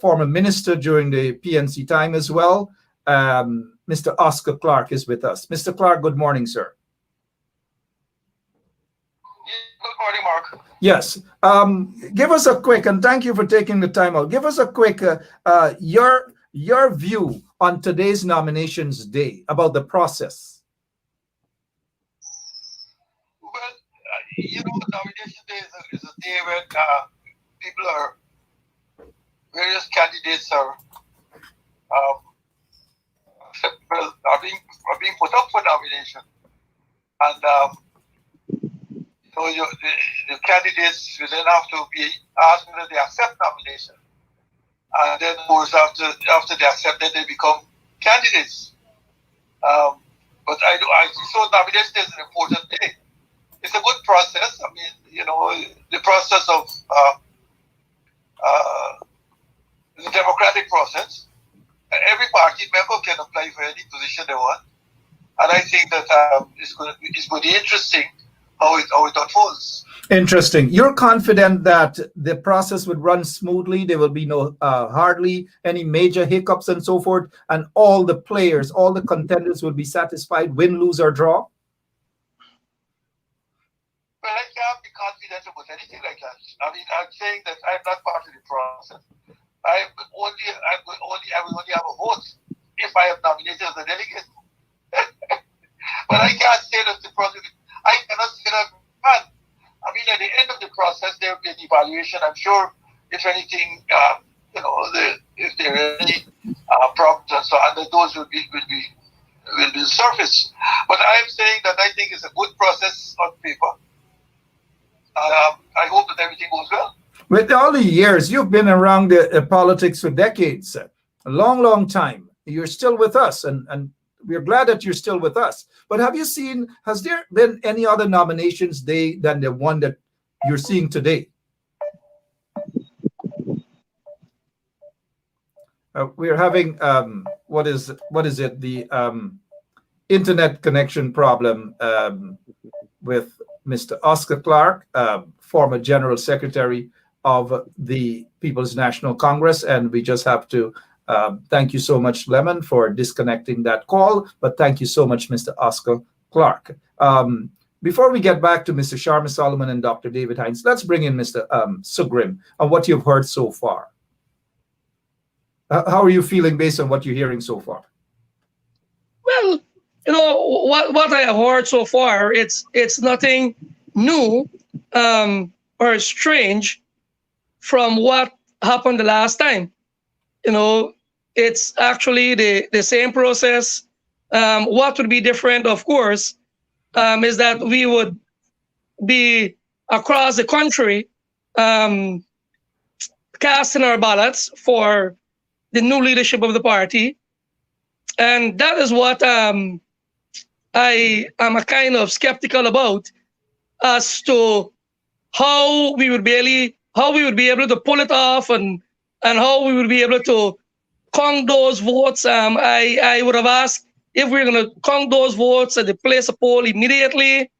former minister during the PNC time as well. Mr. Oscar Clark is with us. Mr. Clark, good morning, sir. Good morning, Mark. Yes. Give us a quick, and thank you for taking the time out. Give us a quick, your view on today's nominations day about the process. Well, nomination day is a day when people various candidates are being put up for nomination, and the candidates will then have to be asked whether they accept nomination, and then of course after they accept it, they become candidates. But I so nomination is an important day. It's a good process. I mean, the process of the democratic process. Every party member can apply for any position they want, and I think that it's going to be interesting how it unfolds. Interesting. You're confident that the process would run smoothly. There will be no hardly any major hiccups and so forth, and all the players, all the contenders will be satisfied, win, lose, or draw. Well, I can't be confident about anything like that. I mean, I'm saying that I'm not part of the process. I will only have a vote if I am nominated as a delegate. But I can't say that the process. I cannot say that. I mean, at the end of the process, there will be an evaluation. I'm sure if anything, if there are any problems and so on, those will be surfaced. But I'm saying that I think it's a good process on paper. I hope that everything goes well. With all the years, you've been around the politics for decades, a long, long time. You're still with us, and we're glad that you're still with us. But has there been any other nominations day than the one that you're seeing today? We're having, what is it? The internet connection problem with Mr. Oscar Clark, former General Secretary of the People's National Congress, and we just have to thank you so much, Lemon, for disconnecting that call, but thank you so much, Mr. Oscar Clark. Before we get back to Mr. Sharma Solomon and Dr. David Hines, let's bring in Mr. Sugrim on what you've heard so far. How are you feeling based on what you're hearing so far? Well, what I have heard so far, it's nothing new or strange from what happened the last time. It's actually the same process. What would be different, of course, is that we would be across the country casting our ballots for the new leadership of the party. And that is what I am a kind of skeptical about, as to how we would be able to pull it off, and how we would be able to count those votes. I would have asked if we're going to count those votes at the place of poll immediately.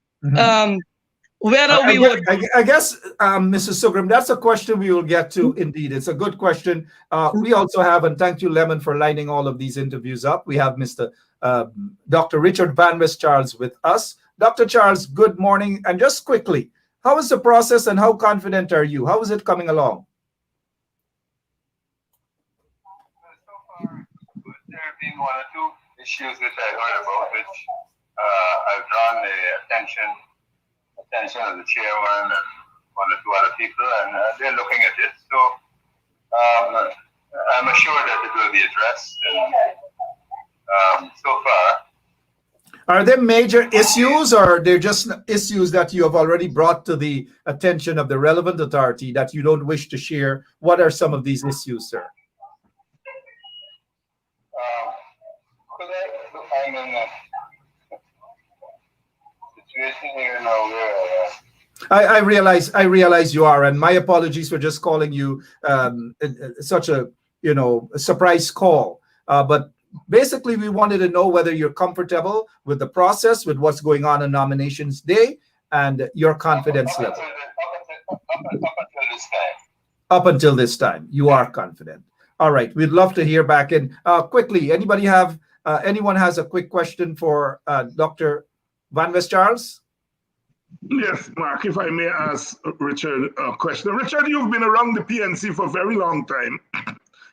whether we would. I guess, Mrs. Sugrim, that's a question we will get to. Indeed, it's a good question. We also have, and thank you, Lemon, for lining all of these interviews up. We have Mr. Dr. Richard Van West Charles with us. Dr. Charles, good morning. And just quickly, how is the process and how confident are you? How is it coming along? So far, there have been one or two issues which I heard about, which I've drawn the attention of the chairman and one or two other people, and they're looking at it. So I'm assured that it will be addressed. And so far, are there major issues, or are they just issues that you have already brought to the attention of the relevant authority that you don't wish to share? What are some of these issues, sir? I'm in a situation here now where I realize you are, and my apologies for just calling you such a surprise call. But basically, we wanted to know whether you're comfortable with the process, with what's going on nominations day, and your confidence level. Up until this time, you are confident. All right, we'd love to hear back. And quickly, anyone has a quick question for Dr. Van West Charles? Yes, Mark, if I may ask Richard a question. Richard, you've been around the PNC for a very long time.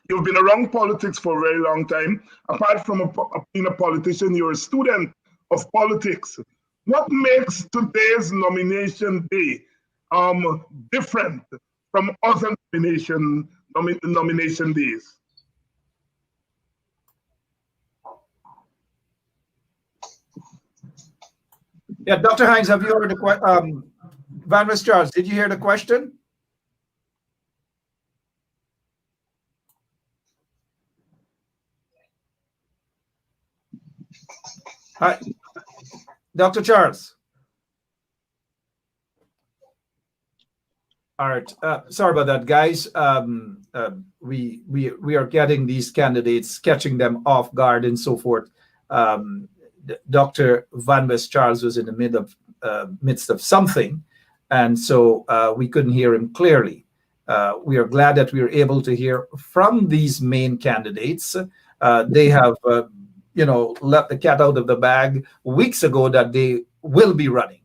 You've been around politics for a very long time. Apart from being a politician, you're a student of politics. What makes today's nomination day different from other nomination days? Yeah, Dr. Hines, have you heard the question? Van West Charles, did you hear the question? Hi, Dr. Charles. All right, sorry about that, guys. We are getting these candidates, catching them off guard and so forth. Dr. Van West Charles was in the midst of something, and so we couldn't hear him clearly. We are glad that we are able to hear from these main candidates. They have, let the cat out of the bag weeks ago that they will be running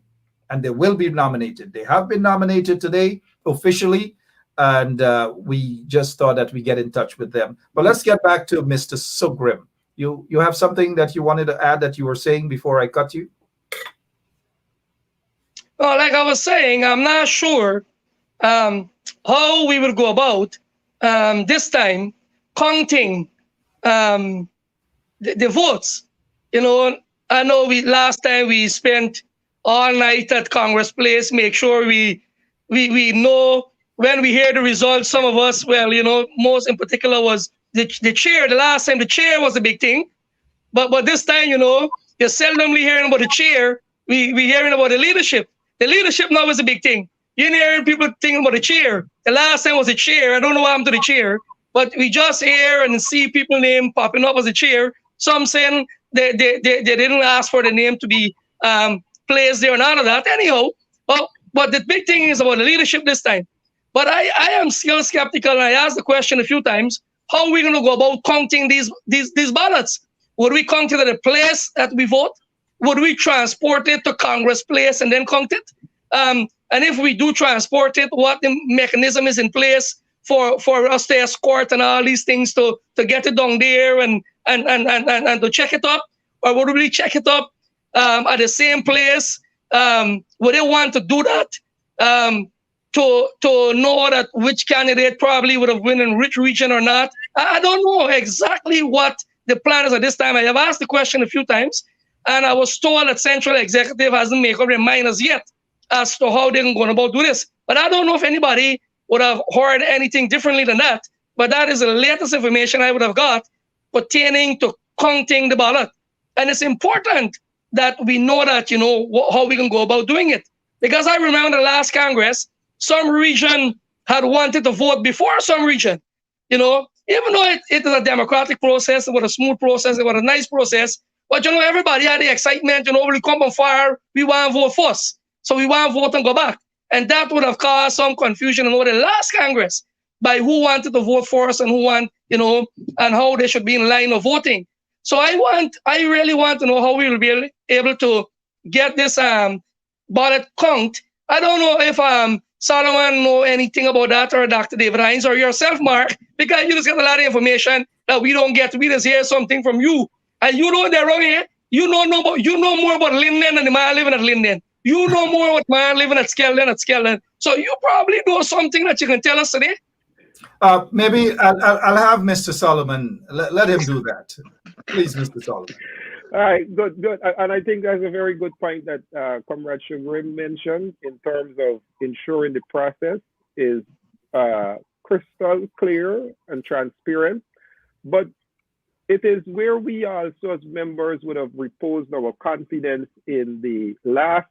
and they will be nominated. They have been nominated today officially, and we just thought that we get in touch with them. But let's get back to Mr. Sugrim. You have something that you wanted to add that you were saying before I cut you? Well, like I was saying, I'm not sure how we will go about this time counting the votes. I know last time we spent all night at Congress Place, make sure we know when we hear the results. Some of us, most in particular was the chair. The last time the chair was a big thing, but this time, you're seldomly hearing about the chair. We hearing about the leadership. The leadership now is a big thing. You're hearing people thinking about the chair. The last time was the chair. I don't know what happened to the chair, but we just hear and see people name popping up as a chair. Some saying they didn't ask for the name to be placed there, none of that. Anyhow, but the big thing is about the leadership this time. But I am still skeptical, and I asked the question a few times. How are we going to go about counting these ballots? Would we count it at the place that we vote? Would we transport it to Congress Place and then count it? And if we do transport it, what the mechanism is in place for us to escort and all these things to get it down there and to check it up? Or would we check it up at the same place? Would they want to do that? To know that which candidate probably would have won in which region or not. I don't know exactly what the plan is at this time. I have asked the question a few times, and I was told that Central Executive hasn't made up their mind as yet as to how they're going about do this. But I don't know if anybody would have heard anything differently than that. But that is the latest information I would have got pertaining to counting the ballot. And it's important that we know that, how we can go about doing it. Because I remember the last Congress, some region had wanted to vote before some region, even though it is a democratic process, it was a smooth process, it was a nice process, but everybody had the excitement, we come on fire, we want to vote first. So we want to vote and go back. And that would have caused some confusion over the last Congress by who wanted to vote for us and who want, and how they should be in line of voting. So I really want to know how we will be able to get this ballot count. I don't know if Solomon know anything about that, or Dr. David Hines, or yourself, Mark, because you just get a lot of information that we don't get. We just hear something from you, and you know they're wrong here. You know more about Linden than the man living at Linden. You know more about man living at Skeldon. So you probably know something that you can tell us today. Maybe I'll have Mr. Solomon. Let him do that. Please, Mr. Solomon. All right, good. And I think that's a very good point that Comrade Shugrim mentioned in terms of ensuring the process is crystal clear and transparent. But it is where we also as members would have reposed our confidence in the last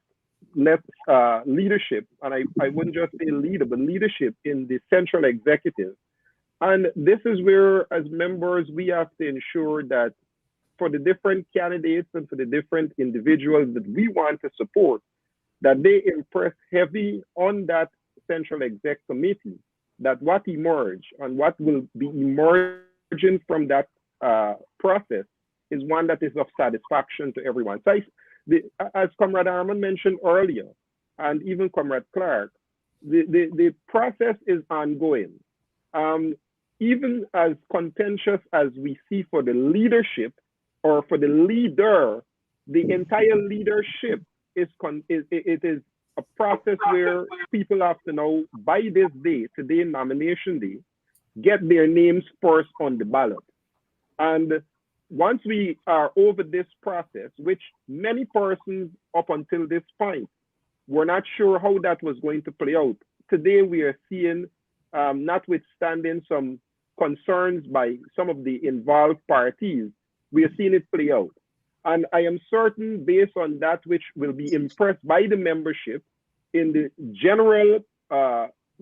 leadership, and I wouldn't just say leader, but leadership in the central executive. And this is where, as members, we have to ensure that for the different candidates and for the different individuals that we want to support, that they impress heavy on that central exec committee, that what emerge and what will be emerging from that process is one that is of satisfaction to everyone. So as Comrade Armand mentioned earlier, and even Comrade Clark, the process is ongoing. Even as contentious as we see for the leadership or for the leader, the entire leadership is a process where people have to now, by this day, today nomination day, get their names first on the ballot. And once we are over this process, which many persons up until this point were not sure how that was going to play out, today we are seeing, notwithstanding some concerns by some of the involved parties, we are seeing it play out. And I am certain, based on that which will be impressed by the membership in the general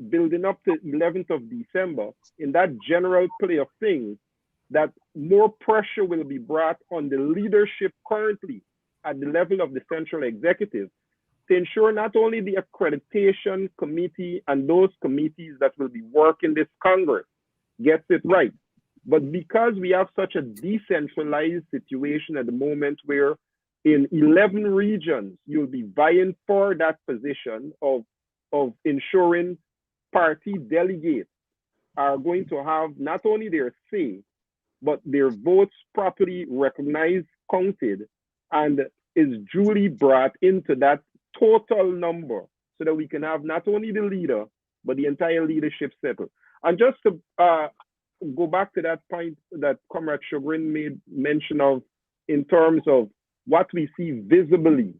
building up to 11th of December, in that general play of things, that more pressure will be brought on the leadership currently at the level of the central executive to ensure not only the accreditation committee and those committees that will be working this Congress gets it right, but because we have such a decentralized situation at the moment where in 11 regions, you'll be vying for that position of ensuring party delegates are going to have not only their say, but their votes properly recognized, counted, and is duly brought into that total number so that we can have not only the leader, but the entire leadership settled. And just to go back to that point that Comrade Chagrin made mention of in terms of what we see visibly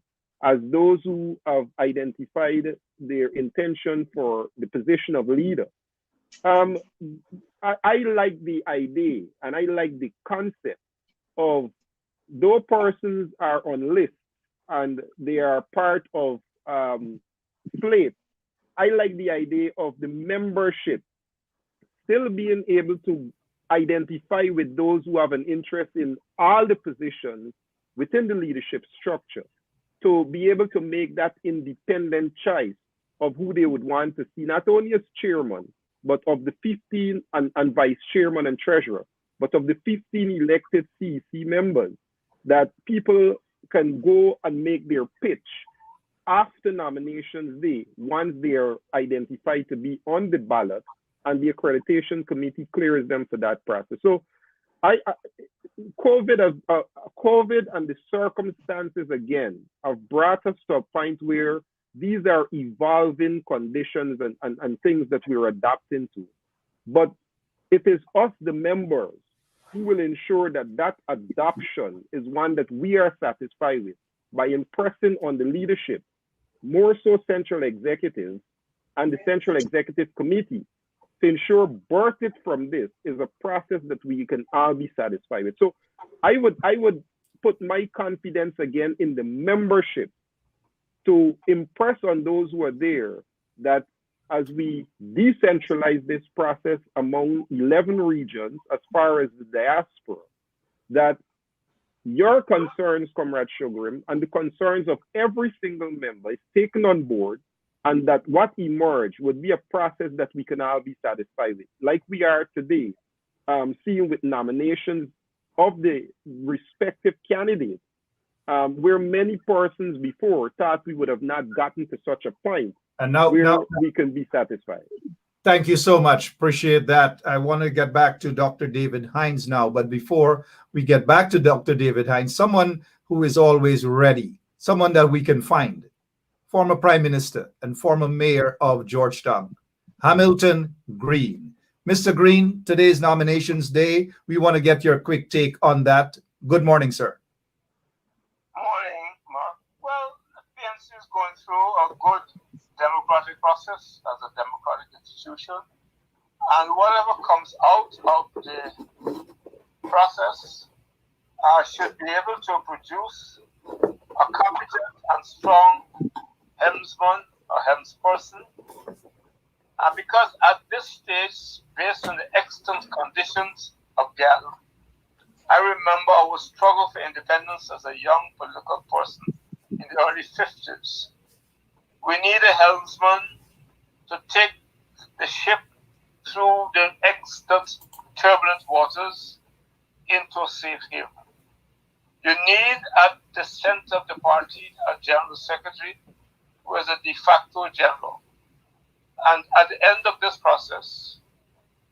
as those who have identified their intention for the position of leader. I like the idea and I like the concept of those persons are on lists and they are part of Slate. I like the idea of the membership still being able to identify with those who have an interest in all the positions within the leadership structure to be able to make that independent choice of who they would want to see, not only as chairman, but of the 15 and vice chairman and treasurer, but of the 15 elected CEC members, that people can go and make their pitch after nominations day, once they are identified to be on the ballot and the accreditation committee clears them for that process. So COVID and the circumstances again have brought us to a point where these are evolving conditions and things that we're adapting to. But it is us, the members, who will ensure that that adoption is one that we are satisfied with by impressing on the leadership, more so central executives and the central executive committee, to ensure birthed from this is a process that we can all be satisfied with. So I would put my confidence again in the membership to impress on those who are there that as we decentralize this process among 11 regions as far as the diaspora, that your concerns, Comrade Sugarim, and the concerns of every single member is taken on board, and that what emerged would be a process that we can all be satisfied with, like we are today, seeing with nominations of the respective candidates, where many persons before thought we would have not gotten to such a point And now, where we can be satisfied. thank you so much. Appreciate that. I want to get back to Dr. David Hines now. But before we get back to Dr. David Hines, someone who is always ready, someone that we can find, former Prime Minister and former Mayor of Georgetown, Hamilton Green. Mr. Green, today's nominations day. We want to get your quick take on that. Good morning, sir. Morning, Mark. Well, the PNC is going through a good democratic process as a democratic institution, and whatever comes out of the process should be able to produce a competent and strong helmsman or helmsperson. And because at this stage, based on the extant conditions of Ghana, I remember our struggle for independence as a young political person in the early 50s. We need a helmsman to take the ship through the extant turbulent waters into a safe haven. You need at the center of the party a general secretary who is a de facto general. And at the end of this process,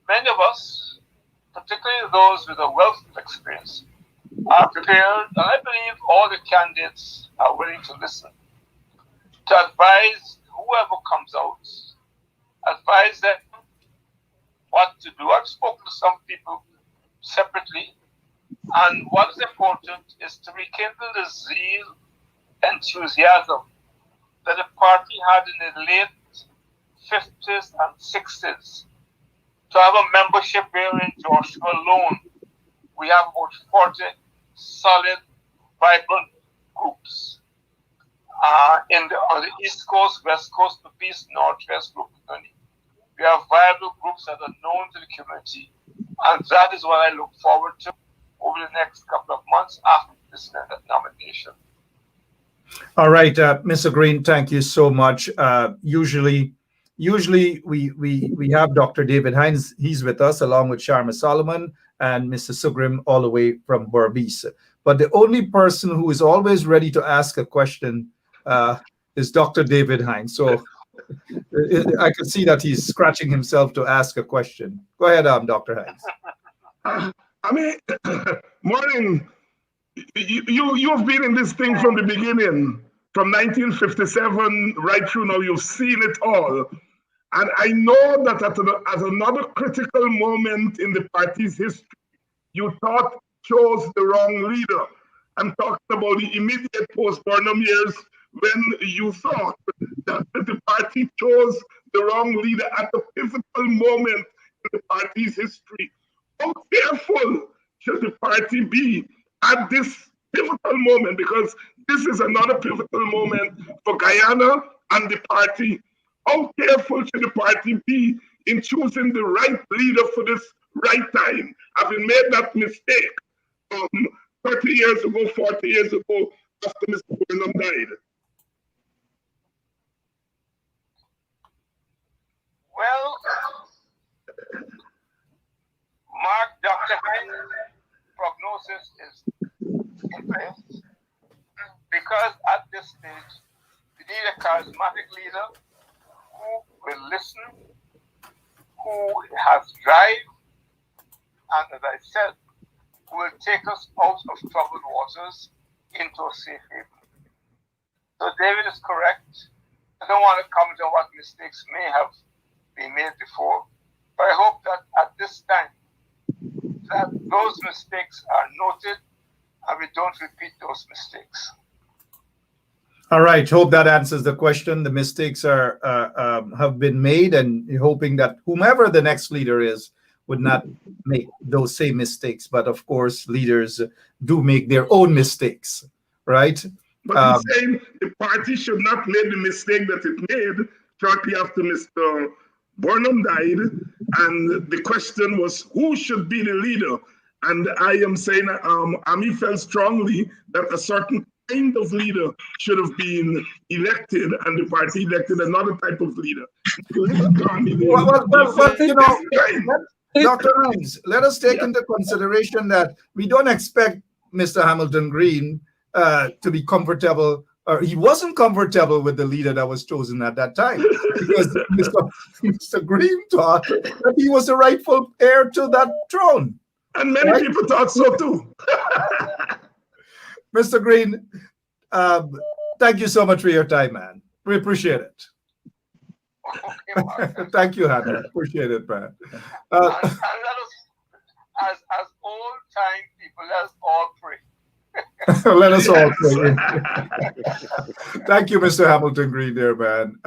many of us, particularly those with a wealth of experience, are prepared, and I believe all the candidates are willing to listen, to advise whoever comes out, advise them what to do. I've spoken to some people separately, and what is important is to rekindle the zeal, enthusiasm that the party had in the late 50s and 60s. To have a membership here in Joshua alone, we have about 40 solid, vibrant groups. On the East Coast, West Coast, the East, Northwest group. We have viable groups that are known to the community, and that is what I look forward to over the next couple of months after this nomination. All right, Mr. Green, thank you so much. Usually we have Dr. David Hines. He's with us along with Sharma Solomon and Mr. Sugrim all the way from Berbice. But the only person who is always ready to ask a question is Dr. David Hines. So I can see that he's scratching himself to ask a question. Go ahead, Dr. Hines. Morning. You've been in this thing from the beginning, from 1957 right through now. You've seen it all. And I know that at another critical moment in the party's history, you thought chose the wrong leader. I'm talking about the immediate post-Burnham years when you thought that the party chose the wrong leader at a pivotal moment in the party's history. How careful should the party be at this pivotal moment? Because this is another pivotal moment for Guyana and the party. How careful should the party be in choosing the right leader for this right time? Having made that mistake 30 years ago, 40 years ago, after Mr. Burnham died. Well, Mark, Dr. Hines' prognosis is in place because at this stage, we need a charismatic leader who will listen, who has drive, and as I said, who will take us out of troubled waters into a safe haven. So David is correct. I don't want to comment on what mistakes may have been made before, but I hope that at this time, that those mistakes are noted and we don't repeat those mistakes. All right. Hope that answers the question. The mistakes are have been made, and hoping that whomever the next leader is would not make those same mistakes. But of course, leaders do make their own mistakes, right? But he's saying the party should not make the mistake that it made shortly after Mr. Burnham died. And the question was, who should be the leader? And I am saying, Ami felt strongly that a certain kind of leader should have been elected, and the party elected another type of leader. Dr. Hines, let us take into consideration that we don't expect Mr. Hamilton Green to be comfortable, or he wasn't comfortable with the leader that was chosen at that time, because Mr. Green thought that he was the rightful heir to that throne. And many people thought so too. Mr. Green, thank you so much for your time, man. We appreciate it. Thank you, Hannah. Appreciate it, man. And let us, as old time people, let's all pray. Let us all pray. Thank you, Mr. Hamilton Green, there, man.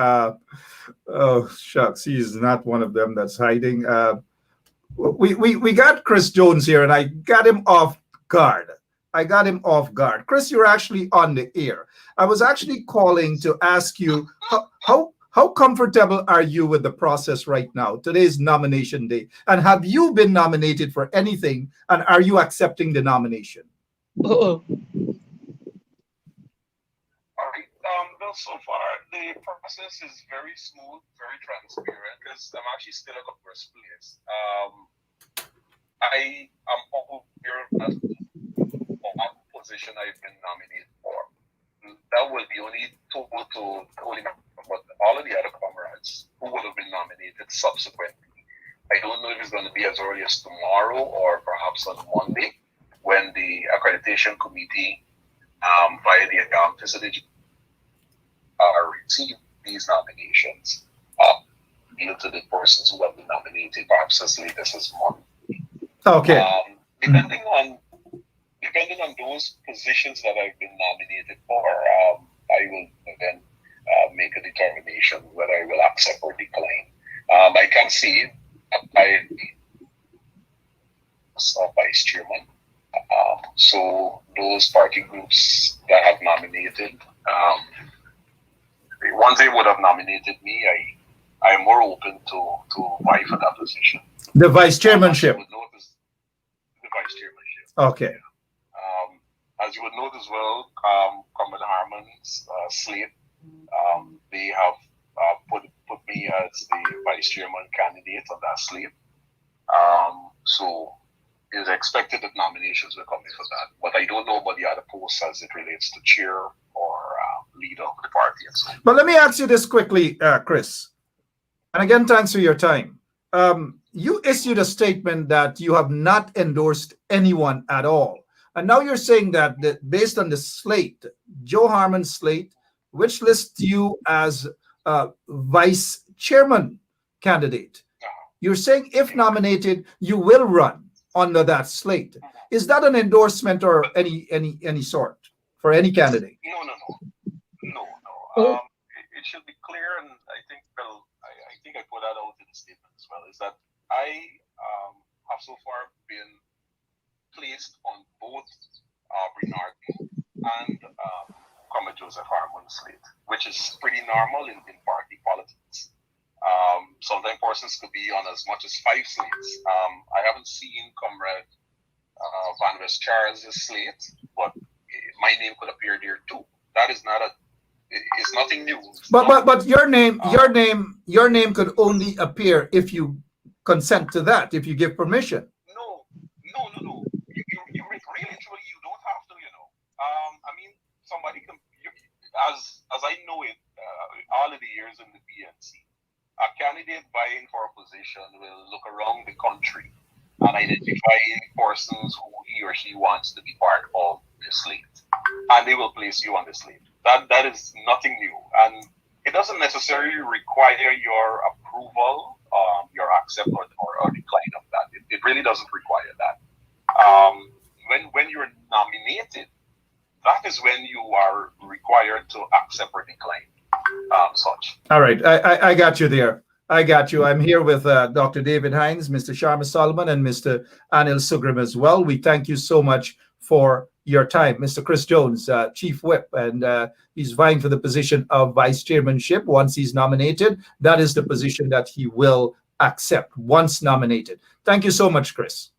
Oh, shucks, he's not one of them that's hiding. We got Chris Jones here, and I got him off guard. Chris, you're actually on the air. I was actually calling to ask you how comfortable are you with the process right now? Today's nomination day. And have you been nominated for anything? And are you accepting the nomination? All right. Well, so far, the process is very smooth, very transparent, because I'm actually still at the first place. I am aware of what position I've been nominated for. That will be only told to only but all of the other comrades who would have been nominated subsequently. I don't know if it's going to be as early as tomorrow or perhaps on Monday, when the accreditation committee via the facility receive these nominations to the persons who have been nominated, perhaps as late as this month. Okay. Depending on those positions that I've been nominated for, I will then make a determination whether I will accept or decline. I can see I as vice chairman. So those party groups that have nominated, once they would have nominated me, I am more open to vie for that position. The vice chairmanship. The vice chairmanship. Okay. As you would note as well, Comrade Harmon's Slate, they have put me as the vice chairman candidate on that slate. So it is expected that nominations will come in for that. But I don't know about the other posts as it relates to chair or leader of the party and so on. But let me ask you this quickly, Chris. And again, thanks for your time. You issued a statement that you have not endorsed anyone at all. And now you're saying that based on the slate, Joe Harmon's slate, which lists you as vice chairman candidate, you're saying if nominated, you will run under that slate. Is that an endorsement or any sort for any candidate? No. It should be clear, and I think I put that out in the statement as well, is that I have so far been placed on both Bernard and Comrade Joseph Harmon's slate, which is pretty normal in party politics. Sometimes persons could be on as much as 5 slates. I haven't seen Comrade Van West Charles' slate, but my name could appear there too. That is not it's nothing new. But your name could only appear if you consent to that, if you give permission. No. You really truly you don't have to, I mean, somebody can, as I know it, all of the years in the PNC, a candidate vying for a position will look around the country and identify persons who he or she wants to be part of the slate, and they will place you on the slate. That is nothing new, and it doesn't necessarily require your approval, your accept or decline of that. It really doesn't require that. When you're nominated, that is when you are required to accept or decline such. All right, I got you there. I got you. I'm here with Dr. David Hines, Mr. Sharma Solomon, and Mr. Anil Sugrim as well. We thank you so much for your time. Mr. Chris Jones, Chief Whip, and he's vying for the position of Vice Chairmanship. Once he's nominated, that is the position that he will accept once nominated. Thank you so much, Chris.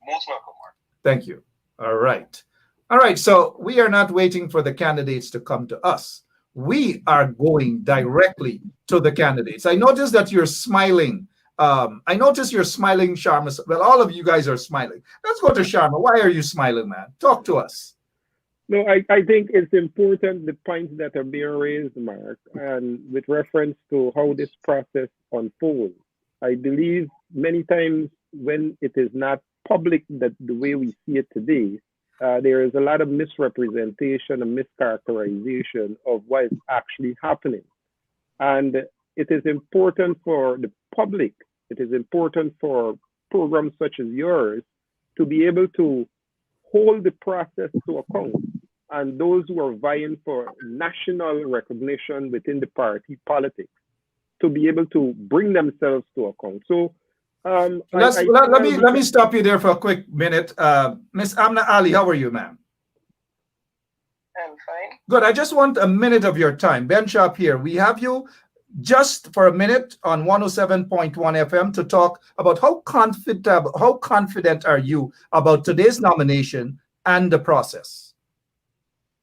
Most welcome, Mark. Thank you. All right. All right. So we are not waiting for the candidates to come to us. We are going directly to the candidates. I notice that you're smiling. I notice you're smiling, Sharma. Well, all of you guys are smiling. Let's go to Sharma. Why are you smiling, man? Talk to us. No, I think it's important the points that are being raised, Mark, and with reference to how this process unfolds. I believe many times when it is not public that the way we see it today, there is a lot of misrepresentation and mischaracterization of what is actually happening. And it is important for the public, it is important for programs such as yours to be able to hold the process to account, and those who are vying for national recognition within the party politics to be able to bring themselves to account. So let me stop you there for a quick minute. Miss Amna Ali, how are you, ma'am? I'm fine. Good. I just want a minute of your time. Ben Sharp here. We have you just for a minute on 107.1 FM to talk about how confident are you about today's nomination and the process?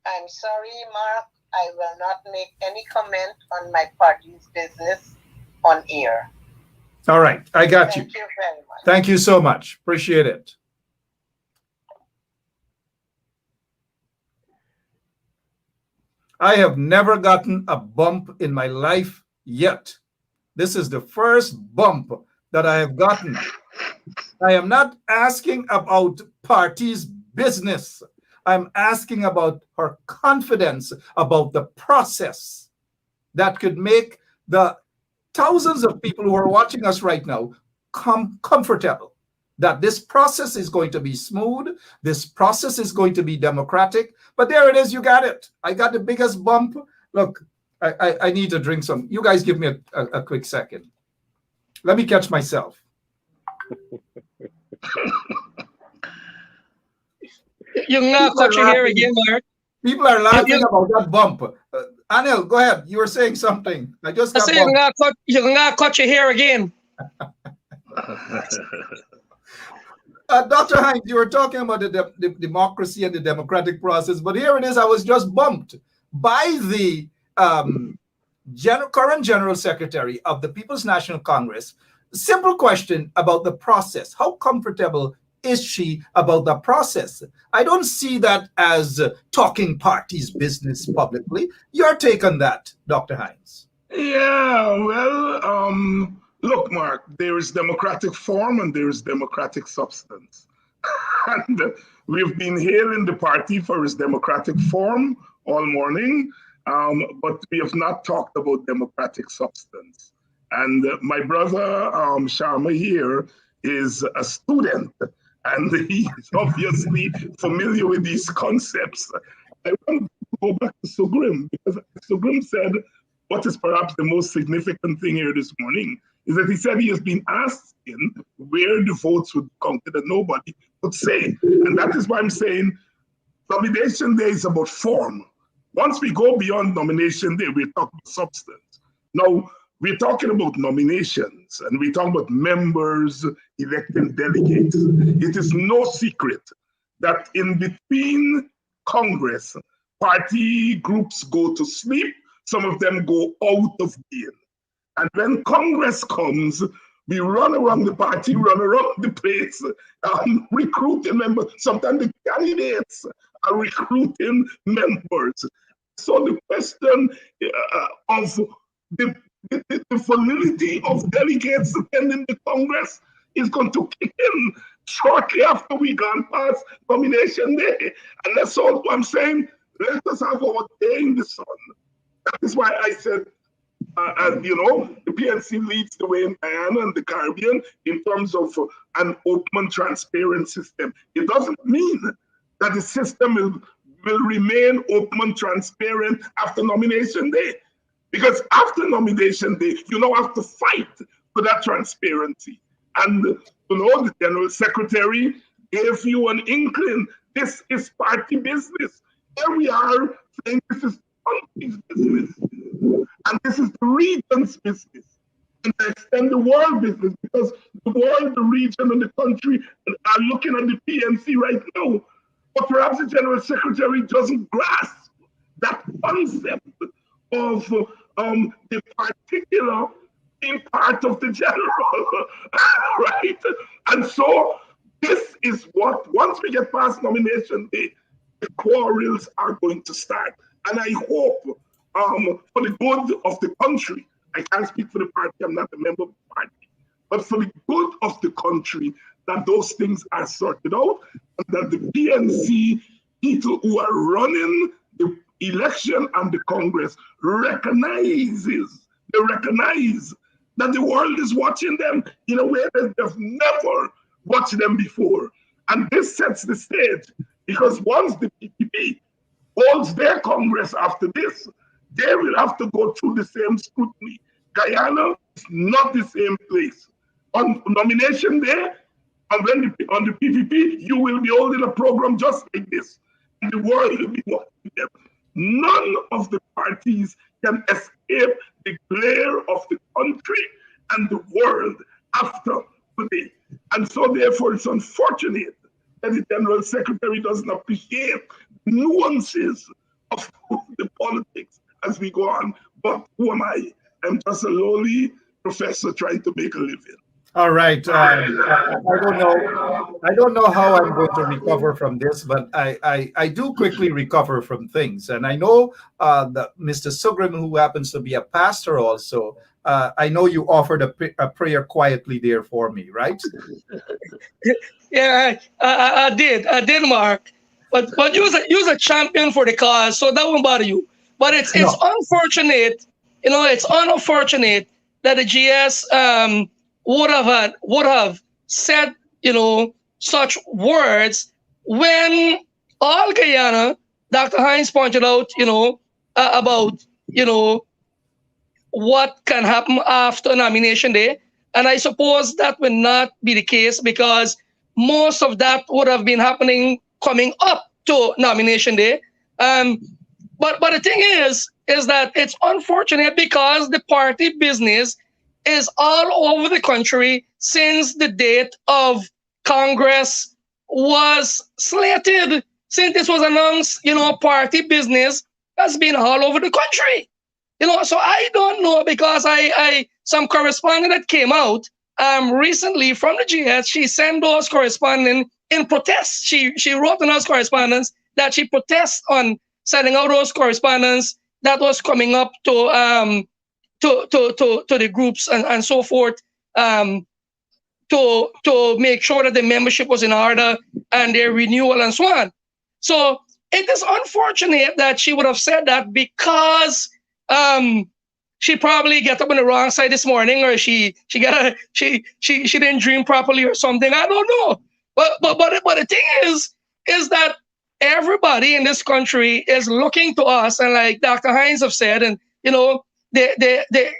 I'm sorry, Mark. I will not make any comment on my party's business on air. All right. I got you. Thank you very much. Thank you so much. Appreciate it. I have never gotten a bump in my life yet. This is the first bump that I have gotten. I am not asking about party's business. I'm asking about her confidence about the process that could make the thousands of people who are watching us right now comfortable that this process is going to be smooth, this process is going to be democratic. But there it is, you got it. I got the biggest bump. Look, I need to drink some. You guys give me a quick second. Let me catch myself. You can cut your hair again, Mark. People are laughing about that bump. Anil, go ahead. You were saying something. I just got bumped. You can cut your hair again. Dr. Hines, you were talking about the democracy and the democratic process, but here it is. I was just bumped by the current General Secretary of the People's National Congress. Simple question about the process. How comfortable is she about the process? I don't see that as talking party's business publicly. Your take on that, Dr. Hines? Yeah, well, look, Mark, there is democratic form and there is democratic substance. And we've been hailing the party for its democratic form all morning, but we have not talked about democratic substance. And my brother Sharma here is a student, and he's obviously familiar with these concepts. I want to go back to Sugrim, because Sugrim said what is perhaps the most significant thing here this morning is that he said he has been asking where the votes would be counted and nobody could say. And that is why I'm saying nomination day is about form. Once we go beyond nomination day, we're talking about substance. Now, we're talking about nominations and we're talking about members electing delegates. It is no secret that in between Congress, party groups go to sleep, some of them go out of being. And when Congress comes, we run around the party, run around the place, recruiting members. Sometimes the candidates are recruiting members. So the question of the validity of delegates attending the Congress is going to kick in shortly after we gone past nomination day. And that's all I'm saying. Let us have our day in the sun. That is why I said, the PNC leads the way in Guyana and the Caribbean in terms of an open, transparent system. It doesn't mean that the system will remain open, transparent after nomination day. Because after nomination day, you now have to fight for that transparency. And the General Secretary gave you an inkling. This is party business. Here we are saying this is party's business. And this is the region's business. and I extend the world business, because the world, the region, and the country are looking at the PNC right now. But perhaps the General Secretary doesn't grasp that concept of the particular being part of the general, right? And so this is what, once we get past nomination day, the quarrels are going to start. And I hope for the good of the country, I can't speak for the party, I'm not a member of the party, but for the good of the country, that those things are sorted out, and that the PNC people who are running the election and the Congress recognize that the world is watching them in a way that they've never watched them before. And this sets the stage, because once the PPP holds their Congress after this, they will have to go through the same scrutiny. Guyana is not the same place. On nomination day, and when on the PPP, you will be holding a program just like this, and the world will be watching them. None of the parties can escape the glare of the country and the world after today. And so therefore it's unfortunate that the General Secretary doesn't appreciate the nuances of the politics as we go on. But who am I? I'm just a lowly professor trying to make a living. All right. I don't know. I don't know how I'm going to recover from this, but I do quickly recover from things. And I know that Mr. Sugrim, who happens to be a pastor also, I know you offered a prayer quietly there for me, right? Yeah, I did, Mark. But you was a champion for the cause, so that won't bother you. But it's unfortunate, it's unfortunate that the GS would have said, such words when all Guyana, Dr. Hines pointed out, about, what can happen after nomination day. And I suppose that will not be the case, because most of that would have been happening coming up to nomination day. But the thing is that it's unfortunate, because the party business is all over the country since the date of Congress was slated. Since this was announced, party business has been all over the country. So I don't know, because I some correspondent that came out recently from the GS, she sent those correspondents in protest. She wrote in those correspondence that she protests on sending out those correspondence that was coming up to the groups and so forth, to make sure that the membership was in order and their renewal and so on. So it is unfortunate that she would have said that, because she probably got up on the wrong side this morning, or she didn't dream properly or something. I don't know. But the thing is that everybody in this country is looking to us, and like Dr. Hines have said, and the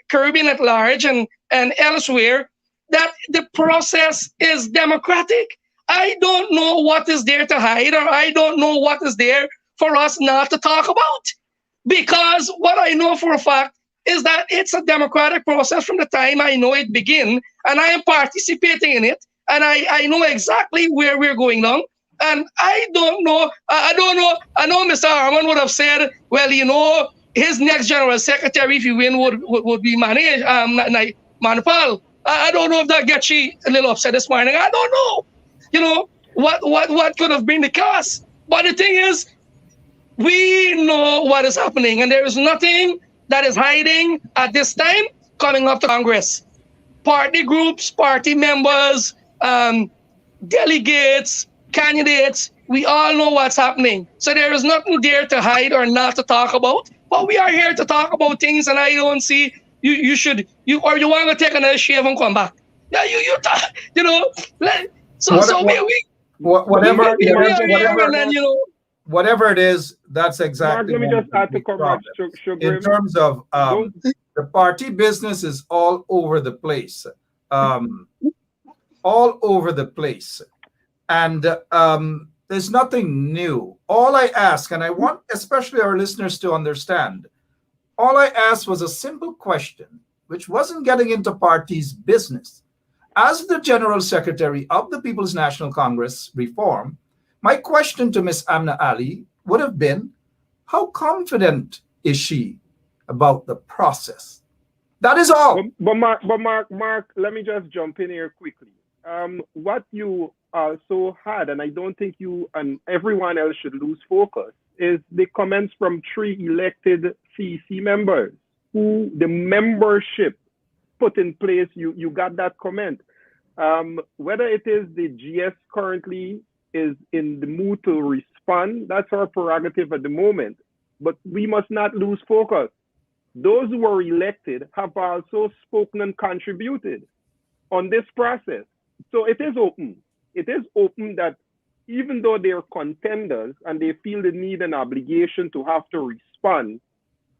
Caribbean at large and elsewhere, that the process is democratic. I don't know what is there to hide, or I don't know what is there for us not to talk about. Because what I know for a fact is that it's a democratic process from the time I know it begin, and I am participating in it, and I know exactly where we're going now. And I don't know. I know Mr. Harman would have said, well, his next general secretary, if you win, would be Manipal. I don't know if that gets you a little upset this morning. I don't know. What could have been the cause. But the thing is, we know what is happening, and there is nothing that is hiding at this time coming up to Congress. Party groups, party members, delegates, candidates, we all know what's happening. So there is nothing there to hide or not to talk about. But we are here to talk about things, and I don't see you want to take another shave and come back. Yeah, whatever it is, that's exactly. Mark, let me just add to Comrade Sugar. In terms of the party business is all over the place, all over the place, and there's nothing new. All I ask, and I want especially our listeners to understand, all I asked was a simple question. which wasn't getting into party's business. As the General Secretary of the People's National Congress Reform, my question to Ms. Amna Ali would have been, how confident is she about the process? That is all. But Mark, let me just jump in here quickly. What you also had, and I don't think you and everyone else should lose focus, is the comments from 3 elected CEC members who the membership put in place. You got that comment. Whether it is the GS currently is in the mood to respond, that's our prerogative at the moment. But we must not lose focus. Those who were elected have also spoken and contributed on this process. So it is open. It is open that even though they're contenders and they feel the need and obligation to have to respond,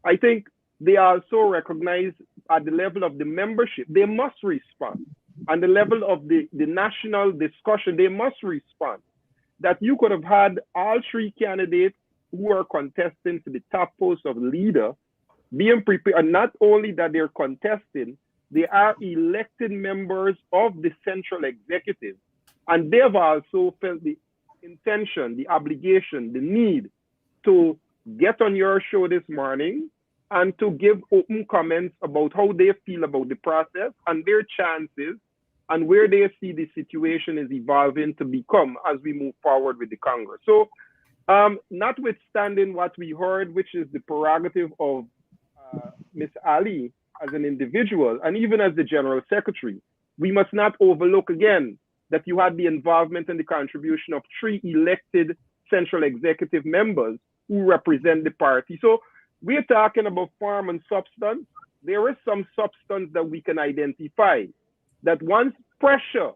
I think they also recognize at the level of the membership, they must respond. And the level of the national discussion, they must respond. That you could have had all 3 candidates who are contesting for the top post of leader being prepared, and not only that they're contesting, they are elected members of the central executive. And they've also felt the intention, the obligation, the need to get on your show this morning and to give open comments about how they feel about the process and their chances and where they see the situation is evolving to become as we move forward with the Congress. So notwithstanding what we heard, which is the prerogative of Ms. Ali as an individual and even as the General Secretary, we must not overlook again that you had the involvement and the contribution of 3 elected central executive members who represent the party. So we're talking about form and substance. There is some substance that we can identify, that once pressure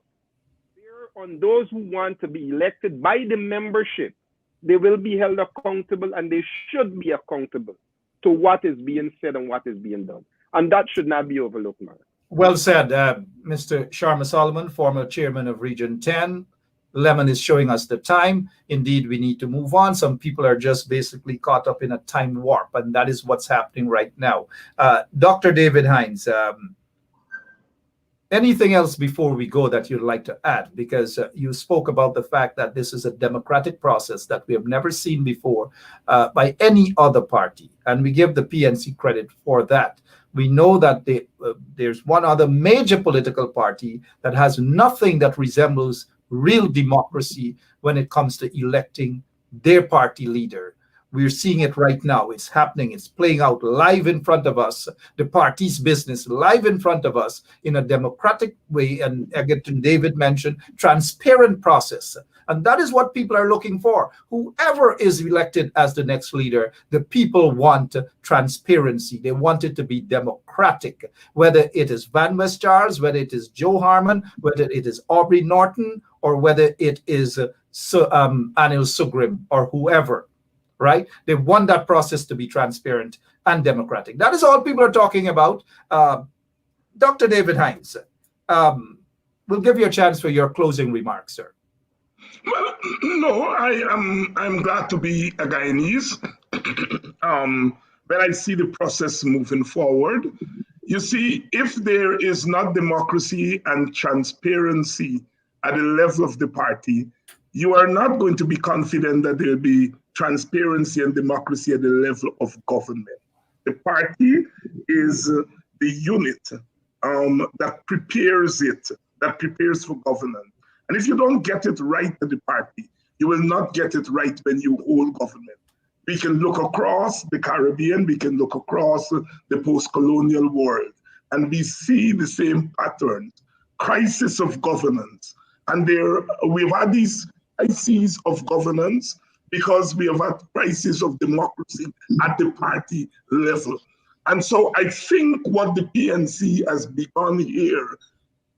there on those who want to be elected by the membership, they will be held accountable and they should be accountable to what is being said and what is being done. And that should not be overlooked, Mark. Well said, Mr. Sharma Solomon, former chairman of Region 10. Lemon is showing us the time. Indeed, we need to move on. Some people are just basically caught up in a time warp, and that is what's happening right now. Dr. David Hines, anything else before we go that you'd like to add? Because you spoke about the fact that this is a democratic process that we have never seen before by any other party, and we give the PNC credit for that. We know that there's one other major political party that has nothing that resembles real democracy when it comes to electing their party leader. We're seeing it right now. It's happening. It's playing out live in front of us. The party's business live in front of us in a democratic way. And again, David mentioned transparent process. And that is what people are looking for. Whoever is elected as the next leader, the people want transparency. They want it to be democratic, whether it is Van West Charles, whether it is Joe Harmon, whether it is Aubrey Norton, or whether it is Anil Sugrim or whoever, right? They want that process to be transparent and democratic. That is all people are talking about. Dr. David Hines, we'll give you a chance for your closing remarks, sir. Well, no, I'm glad to be a Guyanese. When I see the process moving forward, you see, if there is not democracy and transparency at the level of the party, you are not going to be confident that there will be transparency and democracy at the level of government. The party is the unit that prepares for governance. And if you don't get it right at the party, you will not get it right when you hold government. We can look across the Caribbean, we can look across the post-colonial world, and we see the same patterns, crisis of governance. And we've had these crises of governance because we have had crisis of democracy at the party level. And so I think what the PNC has begun here,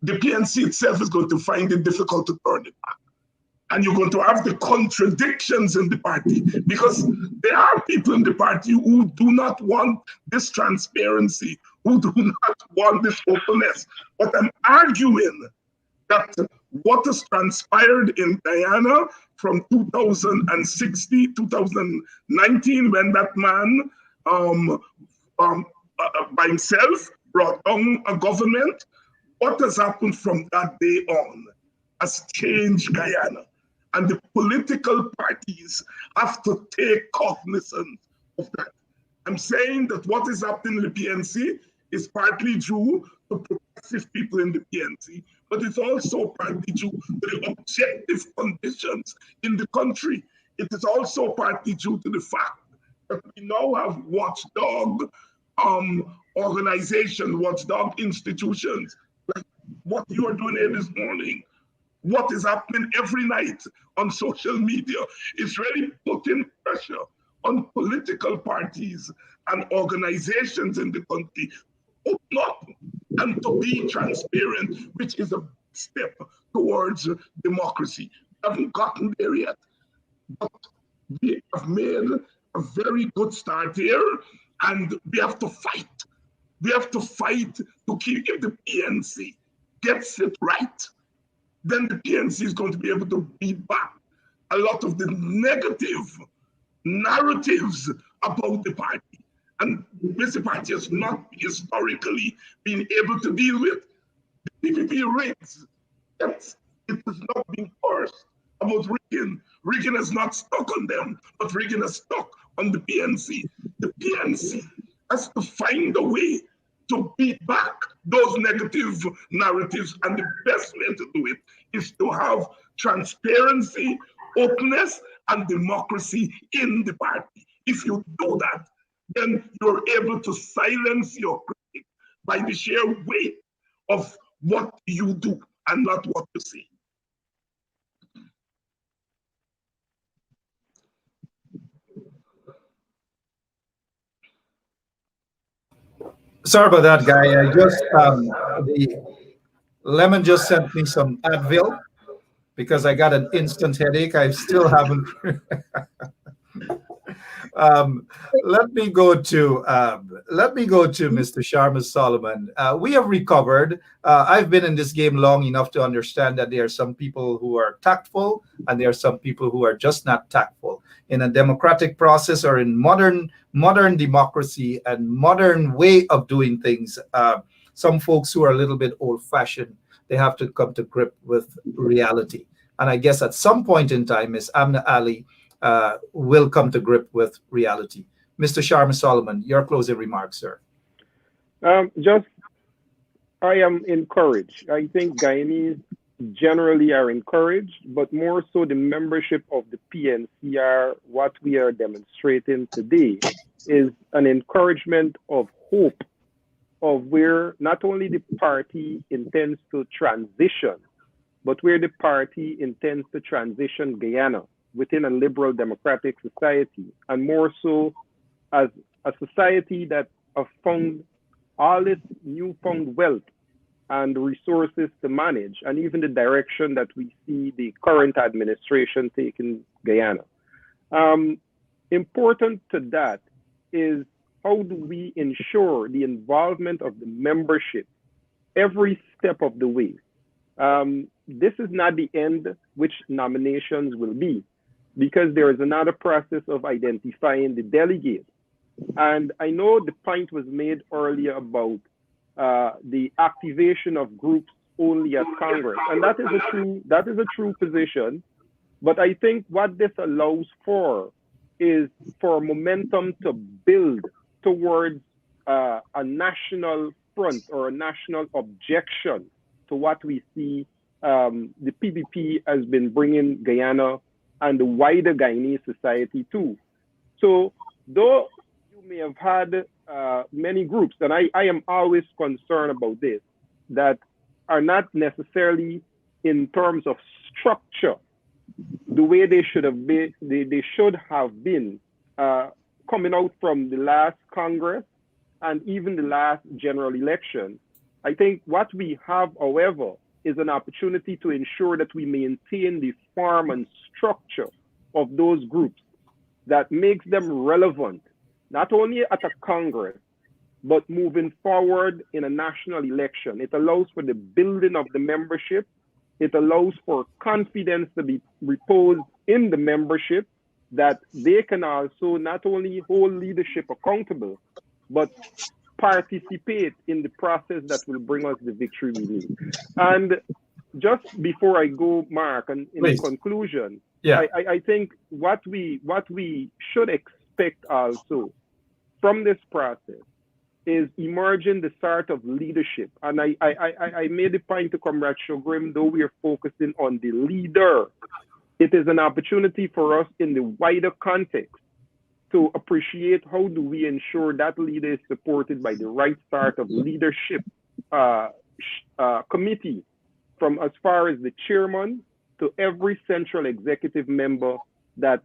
the PNC itself is going to find it difficult to turn it back. And you're going to have the contradictions in the party because there are people in the party who do not want this transparency, who do not want this openness. But I'm arguing that what has transpired in Guyana from 2016, 2019, when that man by himself brought down a government. What has happened from that day on has changed Guyana. And the political parties have to take cognizance of that. I'm saying that what is happening in the PNC is partly due to progressive people in the PNC, but it's also partly due to the objective conditions in the country. It is also partly due to the fact that we now have watchdog organizations, watchdog institutions, like what you are doing here this morning, what is happening every night on social media is really putting pressure on political parties and organizations in the country to open up and to be transparent, which is a step towards democracy. We haven't gotten there yet, but we have made a very good start here, and we have to fight. We have to fight to keep, if the PNC gets it right, then the PNC is going to be able to beat back a lot of the negative narratives about the party. And which the party has not historically been able to deal with. The PPP rates, it has not been forced about rigging. Rigging has not stuck on them, but rigging has stuck on the PNC. The PNC has to find a way to beat back those negative narratives, and the best way to do it is to have transparency, openness, and democracy in the party. If you do that, then you're able to silence your critics by the sheer weight of what you do and not what you say. Sorry about that, guy. I just the lemon just sent me some Advil because I got an instant headache. I still haven't. Let me go to Mr. Sharma Solomon. We have recovered. I've been in this game long enough to understand that there are some people who are tactful and there are some people who are just not tactful. In a democratic process or in modern democracy and modern way of doing things, some folks who are a little bit old-fashioned, they have to come to grip with reality. And I guess at some point in time, Ms. Amna Ali will come to grip with reality. Mr. Sharma Solomon, your closing remarks, sir. I am encouraged. I think Guyanese generally are encouraged, but more so the membership of the PNCR, what we are demonstrating today is an encouragement of hope of where not only the party intends to transition, but where the party intends to transition Guyana within a liberal democratic society, and more so as a society that have found all this newfound wealth and resources to manage, and even the direction that we see the current administration taking Guyana. Important to that is how do we ensure the involvement of the membership every step of the way. This is not the end which nominations will be, because there is another process of identifying the delegates. And I know the point was made earlier about the activation of groups only at Congress, and that is a true position. But I think what this allows for is for momentum to build towards a national front or a national objection to what we see the PPP has been bringing Guyana and the wider Guyanese society too. So though you may have had many groups, and I am always concerned about this, that are not necessarily in terms of structure the way they should have been, they should have been coming out from the last Congress and even the last general election. I think what we have, however, is an opportunity to ensure that we maintain the form and structure of those groups that makes them relevant, not only at a Congress, but moving forward in a national election. It allows for the building of the membership. It allows for confidence to be reposed in the membership, that they can also not only hold leadership accountable, but participate in the process that will bring us the victory we need. And just before I go, Mark, and in Please. conclusion, Yeah. I think what we should expect also from this process is emerging the sort of leadership. And I made a point to Comrade Shogrim, though we are focusing on the leader, it is an opportunity for us in the wider context to appreciate how do we ensure that leader is supported by the right sort of leadership committee, from as far as the chairman to every central executive member that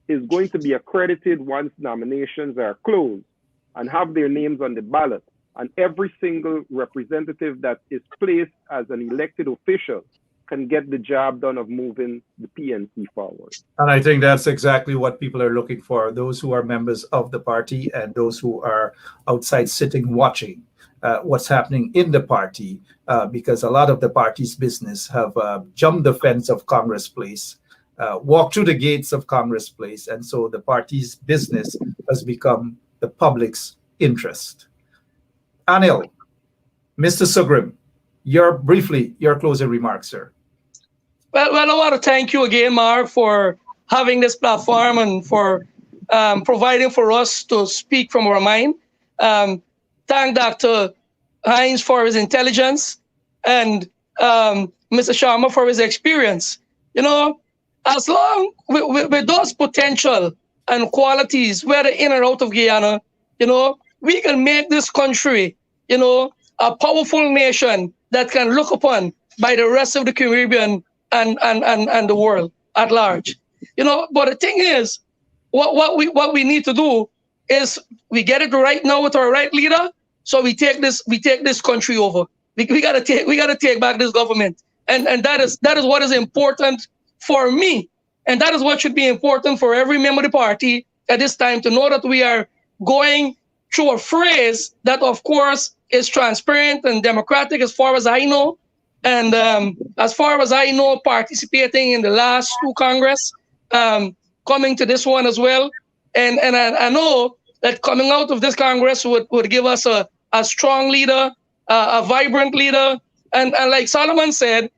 is going to be accredited once nominations are closed and have their names on the ballot, and every single representative that is placed as an elected official can get the job done of moving the PNC forward. And I think that's exactly what people are looking for, those who are members of the party and those who are outside sitting watching what's happening in the party, because a lot of the party's business have jumped the fence of Congress Place, walked through the gates of Congress Place, and so the party's business has become the public's interest. Anil, Mr. Sugrim, your closing remarks, sir. Well, I want to thank you again, Mark, for having this platform and for providing for us to speak from our mind. Thank Dr. Hines for his intelligence and Mr. Sharma for his experience. You know, as long with those potential and qualities, whether in or out of Guyana, you know, we can make this country, you know, a powerful nation that can look upon by the rest of the Caribbean and the world at large. You know, but the thing is, what we need to do is we get it right now with our right leader. So we take this country over. We gotta take back this government. And that is what is important for me. And that is what should be important for every member of the party at this time, to know that we are going through a phrase that, of course, is transparent and democratic as far as I know. And as far as I know, participating in the last two Congress, coming to this one as well. And I know that coming out of this Congress would give us a strong leader, a vibrant leader. And like Solomon said,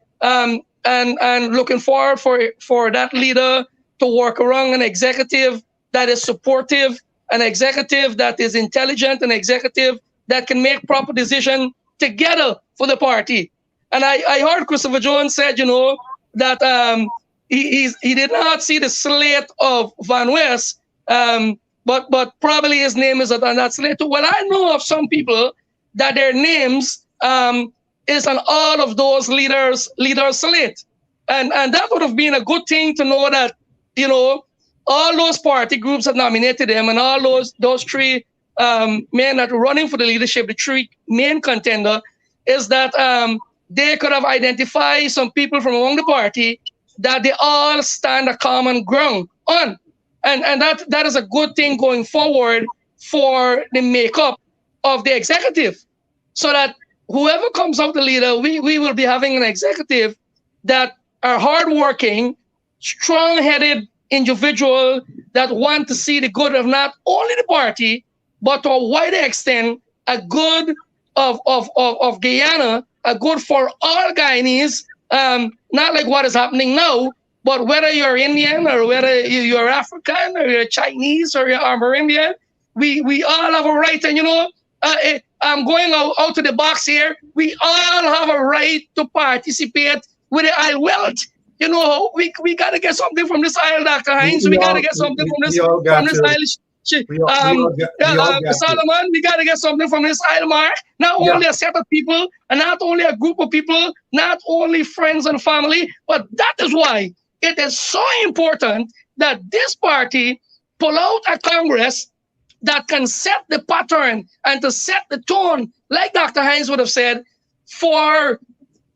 and looking forward for that leader to work around an executive that is supportive, an executive that is intelligent, an executive that can make proper decision together for the party. And I heard Christopher Jones said, you know, that he did not see the slate of Van West, but probably his name is on that slate too. Well, I know of some people that their names is on all of those leaders slate. And that would have been a good thing to know that, you know, all those party groups that nominated him and all those three men that were running for the leadership, the three main contender, is that they could have identified some people from among the party that they all stand a common ground on. And that is a good thing going forward for the makeup of the executive, so that whoever comes out the leader, we will be having an executive that are hardworking, strong-headed individual that want to see the good of not only the party, but to a wider extent, a good of Guyana, a good for all Guyanese, not like what is happening now, but whether you're Indian or whether you're African or you're Chinese or you're Amerindian, we all have a right. And, you know, I'm going out to the box here. We all have a right to participate with the Isle wealth. You know, we got to get something from this Isle, Dr. Hines. We got to get something from this Isle. Solomon, we got to get something from this Isle, Mark. Not only a set of people, and not only a group of people, not only friends and family, but that is why it is so important that this party pull out a Congress that can set the pattern and to set the tone, like Dr. Hines would have said, for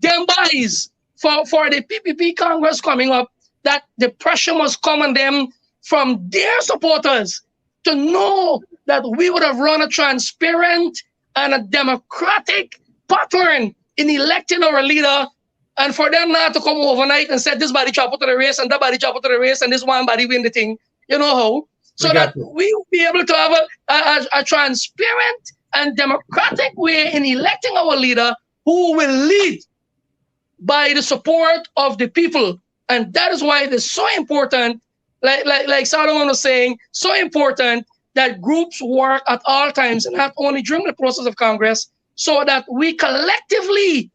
them bodies, for the PPP Congress coming up, that the pressure must come on them from their supporters to know that we would have run a transparent and a democratic pattern in electing our leader, and for them not to come overnight and say this body chop out of the race and that body chop out of the race and this one body win the thing. You know how? So that we will be able to have a transparent and democratic way in electing our leader who will lead by the support of the people. And that is why it is so important, like Solomon was saying, so important that groups work at all times, not only during the process of Congress, so that we collectively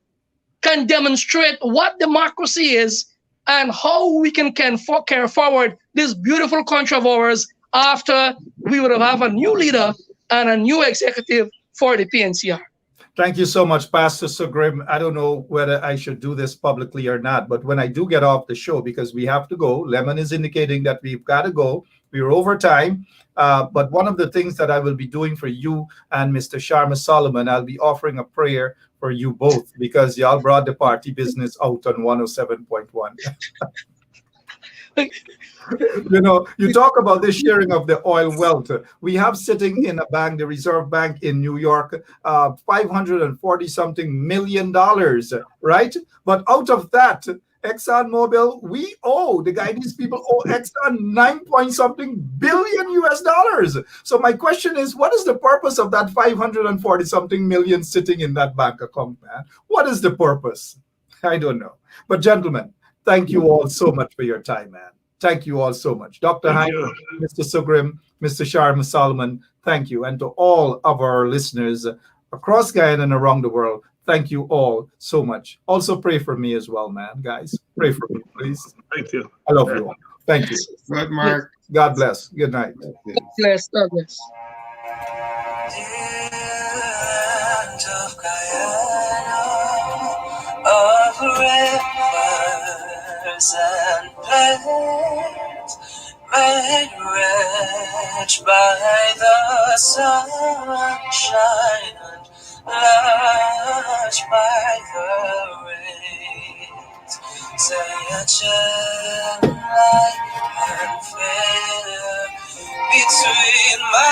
can demonstrate what democracy is and how we can carry forward this beautiful country of ours after we would have a new leader and a new executive for the PNCR. Thank you so much, Pastor Sugrim. I don't know whether I should do this publicly or not, but when I do get off the show, because we have to go, Lemon is indicating that we've got to go. We're over time. But one of the things that I will be doing for you and Mr. Sharma Solomon, I'll be offering a prayer for you both because y'all brought the party business out on 107.1. You talk about the sharing of the oil wealth. We have sitting in a bank, the Reserve Bank in New York, $540-something million, right? But out of that, ExxonMobil, we owe, the Guyanese people owe Exxon 9-point-something billion US dollars. So my question is, what is the purpose of that 540-something million sitting in that bank account, man? What is the purpose? I don't know. But gentlemen, thank you all so much for your time, man. Thank you all so much. Dr. Hines, Mr. Sugrim, Mr. Sharma Solomon, thank you. And to all of our listeners across Guyana and around the world, thank you all so much. Also pray for me as well, man, guys. Pray for me, please. Thank you. I love you all. Thank you. Good, Mark. God bless. Good night. God bless. God bless. Land of Guyana, of rivers and plains, made rich by the sunshine and lush by the rains. Say a chill light and fair between my